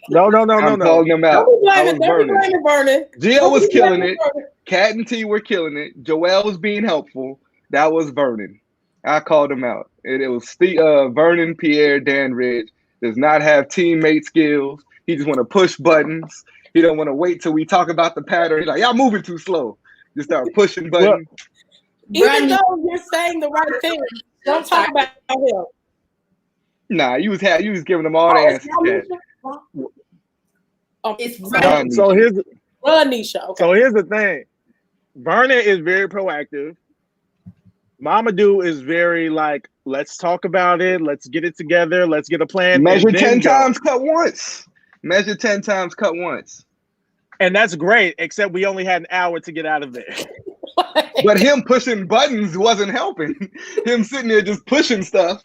No. I'm calling them out. I was burning. Gio was killing it. Kat and T were killing it. Joelle was being helpful. That was Vernon. I called him out. It was Vernon Pierre Danridge. Does not have teammate skills. He just want to push buttons. He don't want to wait till we talk about the pattern. He's like, y'all moving too slow. Just start pushing buttons. Even though you're saying the right thing, don't talk about him. Nah, you was giving them all the answers. It's So here's Nisha. Okay. So here's the thing. Vernon is very proactive. Mamadou is very like, let's talk about it. Let's get it together. Let's get a plan. Measure 10 times, cut once. Measure 10 times, cut once. And that's great, except we only had an hour to get out of there. But him pushing buttons wasn't helping. Him sitting there just pushing stuff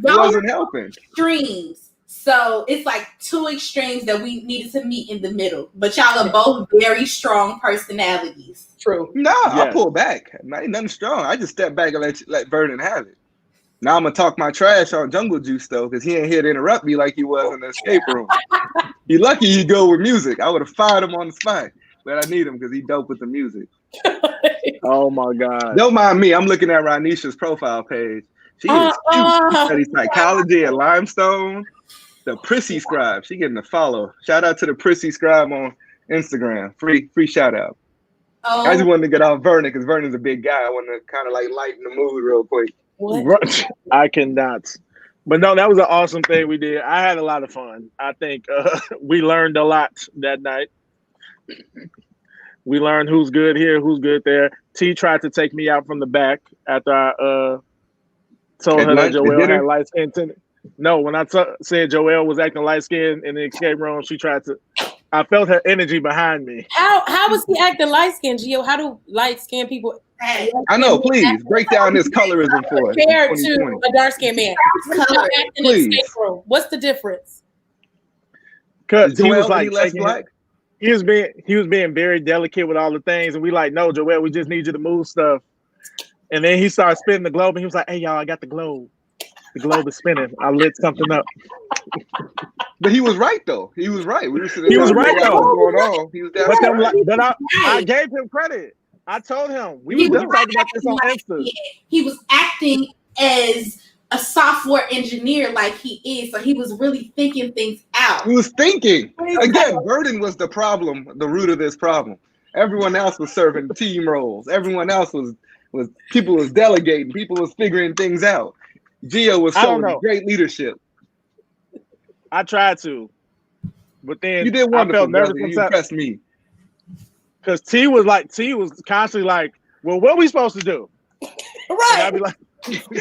wasn't helping. Extremes. So it's like two extremes that we needed to meet in the middle. But y'all are both very strong personalities. True. Nah, Yes. I pulled back. Ain't nothing strong. I just stepped back and let Vernon have it. Now I'm gonna talk my trash on Jungle Juice though, because he ain't here to interrupt me like he was in the escape room. He lucky he go with music. I would have fired him on the spot, but I need him because he dope with the music. Oh my God. Don't mind me. I'm looking at Ranisha's profile page. She is cute. She studies psychology at Limestone. The Prissy Scribe. She getting a follow. Shout out to the Prissy Scribe on Instagram. Free shout out. Oh, I just wanted to get off Vernon because Vernon's a big guy. I wanted to kind of like lighten the mood real quick. What? I cannot. But no, that was an awesome thing we did. I had a lot of fun. I think we learned a lot that night. We learned who's good here, who's good there. T tried to take me out from the back after I told her that Joelle had light skin. No, when I said Joelle was acting light skinned in the escape room, she tried to. I felt her energy behind me. How was he acting light skinned, Gio? How do light skinned people? I know. Please break down this colorism for us. Compared to a dark skinned man, Please. What's the difference? Because he was like less black. He was being very delicate with all the things, and we like, no, Joelle, we just need you to move stuff. And then he started spinning the globe, and he was like, "Hey, y'all, I got the globe. The globe is spinning. I lit something up." But he was right though. He was right. We were sitting He was right, though. What's going on? He was But I gave him credit. I told him we talked about this on Insta. He was acting as a software engineer like he is. So he was really thinking things out. He was thinking. Again, Burden was the problem, the root of this problem. Everyone else was serving team roles. Everyone else was people was delegating. People was figuring things out. Gio was showing great leadership. I tried to, but then you did wonderful, I felt nervous. You impressed me. Because T was constantly like, well, what are we supposed to do? Right. And I'd be like,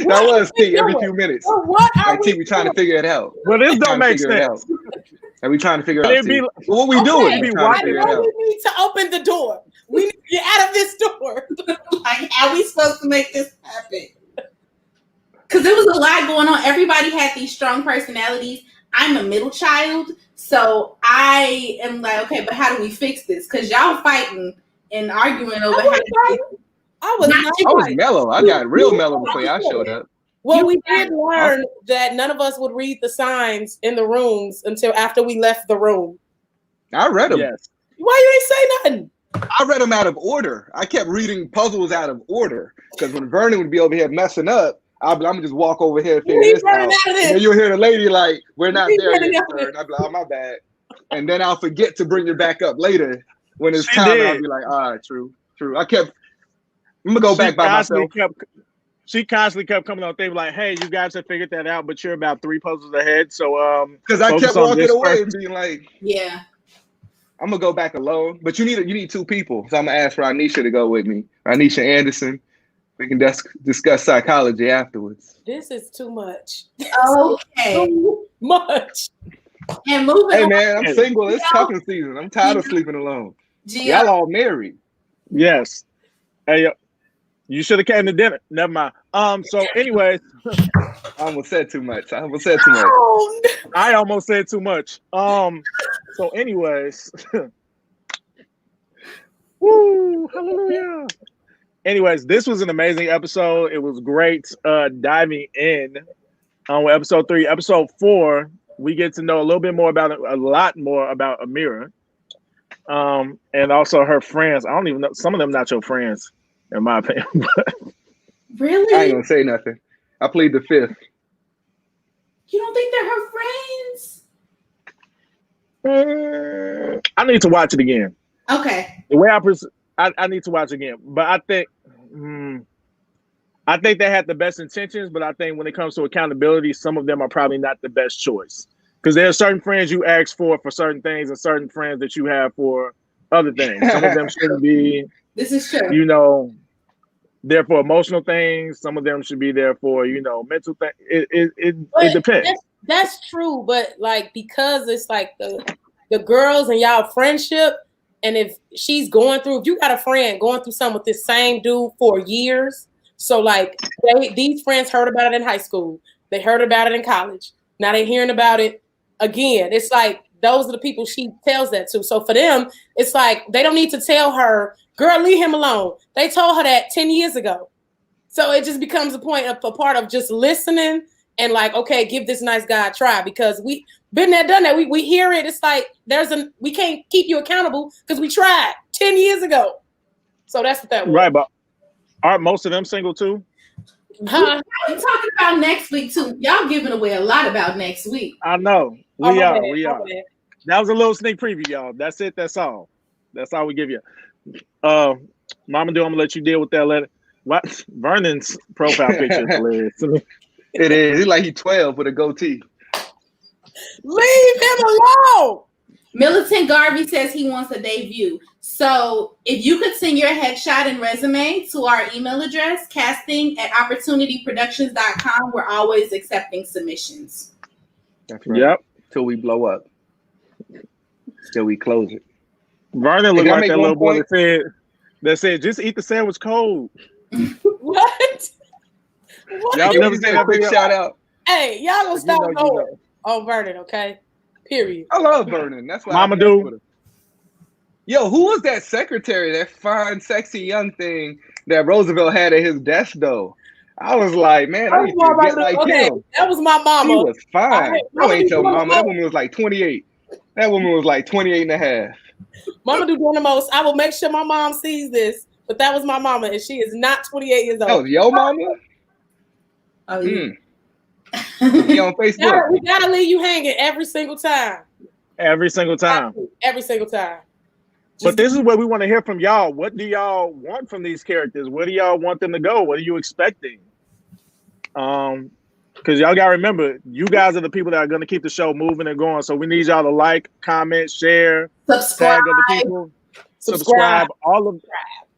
that was T every few minutes. Well, what are like T, we trying to figure it out. Well, this don't make sense. And we trying to figure it out. Be, what we doing? We need to open the door. We need to get out of this door. Like, how are we supposed to make this happen? Because there was a lot going on. Everybody had these strong personalities. I'm a middle child, so I am like, okay, but how do we fix this? Because y'all fighting and arguing over how I was mellow. I got real mellow before I showed up. Well, we did learn that none of us would read the signs in the rooms until after we left the room. I read them. Yes. Why you ain't say nothing? I read them out of order. I kept reading puzzles out of order because when Vernon would be over here messing up, I'm gonna just walk over here and figure this out. And then you'll hear the lady like, "We're not there yet, sir." And I'll be like, "Oh, my bad." And then I'll forget to bring it back up later when it's time. I'll be like, "All right, true." I'm gonna go back by myself. She constantly kept coming on things like, "Hey, you guys have figured that out, but you're about 3 puzzles ahead." So, because I kept walking away and being like, "Yeah, I'm gonna go back alone." But you need 2 people, so I'm gonna ask Ranisha to go with me. Ranisha Anderson. We can discuss psychology afterwards. This is too much. Okay, too much. And moving. Hey man, I'm single. It's cuffing season. I'm tired of sleeping alone. Y'all all married. Yes. Hey, you should have came to dinner. Never mind. So anyways, I almost said too much. I almost said too much. So anyways. Woo, hallelujah. Anyways, this was an amazing episode. It was great diving in on episode 3. Episode 4, we get to know a lot more about Amira. And also her friends. I don't even know. Some of them not your friends, in my opinion. Really? I ain't gonna say nothing. I plead the 5th. You don't think they're her friends? I need to watch it again. Okay. The way I need to watch it again. But I think they had the best intentions, but I think when it comes to accountability, some of them are probably not the best choice. Because there are certain friends you ask for certain things and certain friends that you have for other things. Some of them shouldn't be, this is true. There for emotional things. Some of them should be there for, mental things. It depends. That's true, but like, because it's like the girls and y'all friendship, and if you got a friend going through something with this same dude for years, so like these friends heard about it in high school, they heard about it in college, now they're hearing about it again. It's like those are the people she tells that to. So for them, it's like they don't need to tell her, "Girl, leave him alone." They told her that 10 years ago. So it just becomes a part of just listening and like, okay, give this nice guy a try, because we been there, done that. We hear it. It's like we can't keep you accountable because we tried 10 years ago. So that's what that was. Right, but aren't most of them single too? Huh? I'm talking about next week too. Y'all giving away a lot about next week. I know. We are. That was a little sneak preview, y'all. That's it. That's all. That's all we give you. Mama Do, I'm gonna let you deal with that later. What? Vernon's profile picture is hilarious to me. It is. He's like he's 12 with a goatee. Leave him alone. Militant Garvey says he wants a debut. So if you could send your headshot and resume to our email address, casting@opportunityproductions.com, we're always accepting submissions. That's right. Yep. Till we blow up. Till we close it. Vernon looked like that little boy that said, "Just eat the sandwich cold." What? Y'all never seen a quick shout out. Hey, y'all gonna stop going on Vernon, okay? Period. I love Vernon. That's why Mama Do. Yo, who was that secretary, that fine, sexy young thing that Roosevelt had at his desk though? I was like, man, I need to get like him. That was my mama. She was fine. No, ain't your mama. That woman was like 28. That woman was like 28 and a half. Mama Do doing the most. I will make sure my mom sees this, but that was my mama, and she is not 28 years old. That was your mama? Oh, yeah. He on Facebook. We gotta leave you hanging every single time. Every single time. Every single time. But this is what we want to hear from y'all. What do y'all want from these characters? Where do y'all want them to go? What are you expecting? Because y'all gotta remember, you guys are the people that are gonna keep the show moving and going. So we need y'all to like, comment, share, Subscribe. tag other people, subscribe.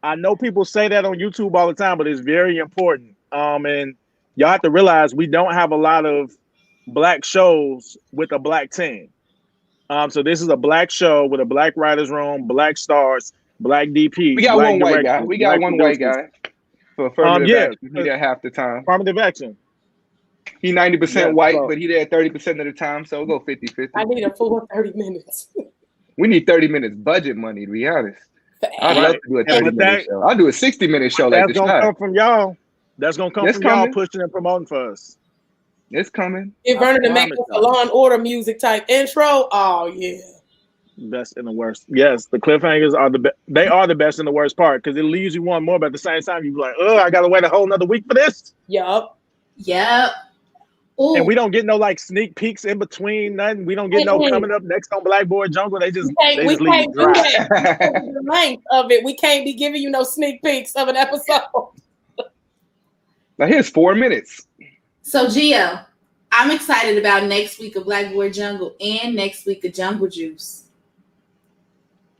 I know people say that on YouTube all the time, but it's very important. And y'all have to realize we don't have a lot of black shows with a black team. So this is a black show with a black writers room, black stars, black DP. We got black one white guy. directors, We got black one white producers. guy for affirmative Yeah, action. He there half the time. Affirmative action. He 90% Yeah, white, so- but he there 30% of the time. So we'll go 50-50. I need a full 30 minutes. We need 30 minutes budget money, to be honest. I'd love to do a Yeah, but 30-minute show. I'll do a 60-minute show like That's this. gonna come from y'all. That's gonna come It's from y'all coming. pushing and promoting for us. It's coming. Get Vernon to make promise us a y'all. Law and Order music type intro. Oh yeah. Best and the worst. Yes, the cliffhangers are the they are the best and the worst part because it leaves you wanting more, but at the same time you be like, oh, I gotta wait a whole nother week for this. Yup. Yep. Ooh. And we don't get no like sneak peeks in between nothing. We don't get no coming up next on Blackboard Jungle. They just We leave can't you do dry. that. The length of it. We can't be giving you no sneak peeks of an episode. Now here's 4 minutes. So Gio, I'm excited about next week of Blackboard Jungle and next week of Jungle Juice.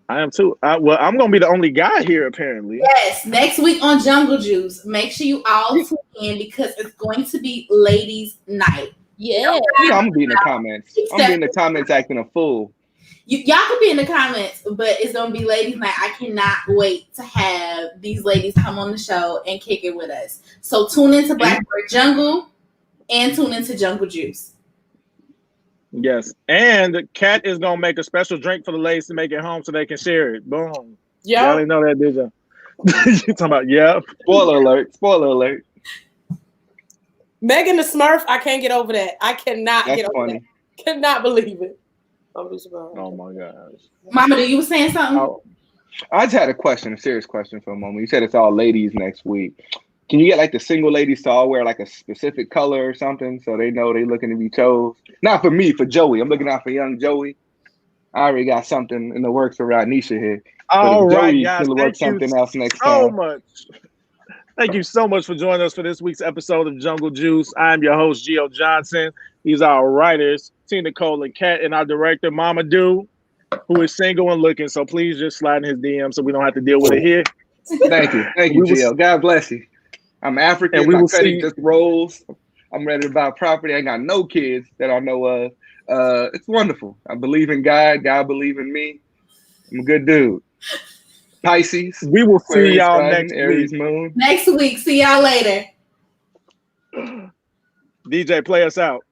I am too. Well, I'm gonna be the only guy here apparently. Yes, next week on Jungle Juice. Make sure you all tune in because it's going to be ladies' night. Yeah. I'm gonna be in the comments. I'm gonna be in the comments acting a fool. Y'all can be in the comments, but it's gonna be ladies' night. I cannot wait to have these ladies come on the show and kick it with us. So tune into Blackboard Jungle and tune into Jungle Juice. Yes, and Kat is gonna make a special drink for the ladies to make it home so they can share it. Boom. Y'all didn't know that, did you? You talking about Spoiler alert! Spoiler alert! Megan the Smurf, I can't get over that. I cannot That's get over funny. that. Cannot believe it. Oh my gosh. Mama, do you was saying something? I just had a serious question for a moment. You said it's all ladies next week. Can you get like the single ladies to all wear like a specific color or something so they know they're looking to be chose? Not for me, for Joey. I'm looking out for young Joey. I already got something in the works around Nisha here. All right, Joey guys. can work something else next so time. much. Thank you so much for joining us for this week's episode of Jungle Juice. I'm your host, Gio Johnson. These are our writers, Tina Cole and Kat, and our director, Mama Do, who is single and looking. So please just slide in his DM so we don't have to deal with it here. Thank you, Gio. God bless you. I'm African. My credit just rolls. I'm ready to buy property. I ain't got no kids that I know of. It's wonderful. I believe in God. God believe in me. I'm a good dude. Pisces. We will see y'all Sun, next Aries week. Moon. Next week. See y'all later. DJ, play us out.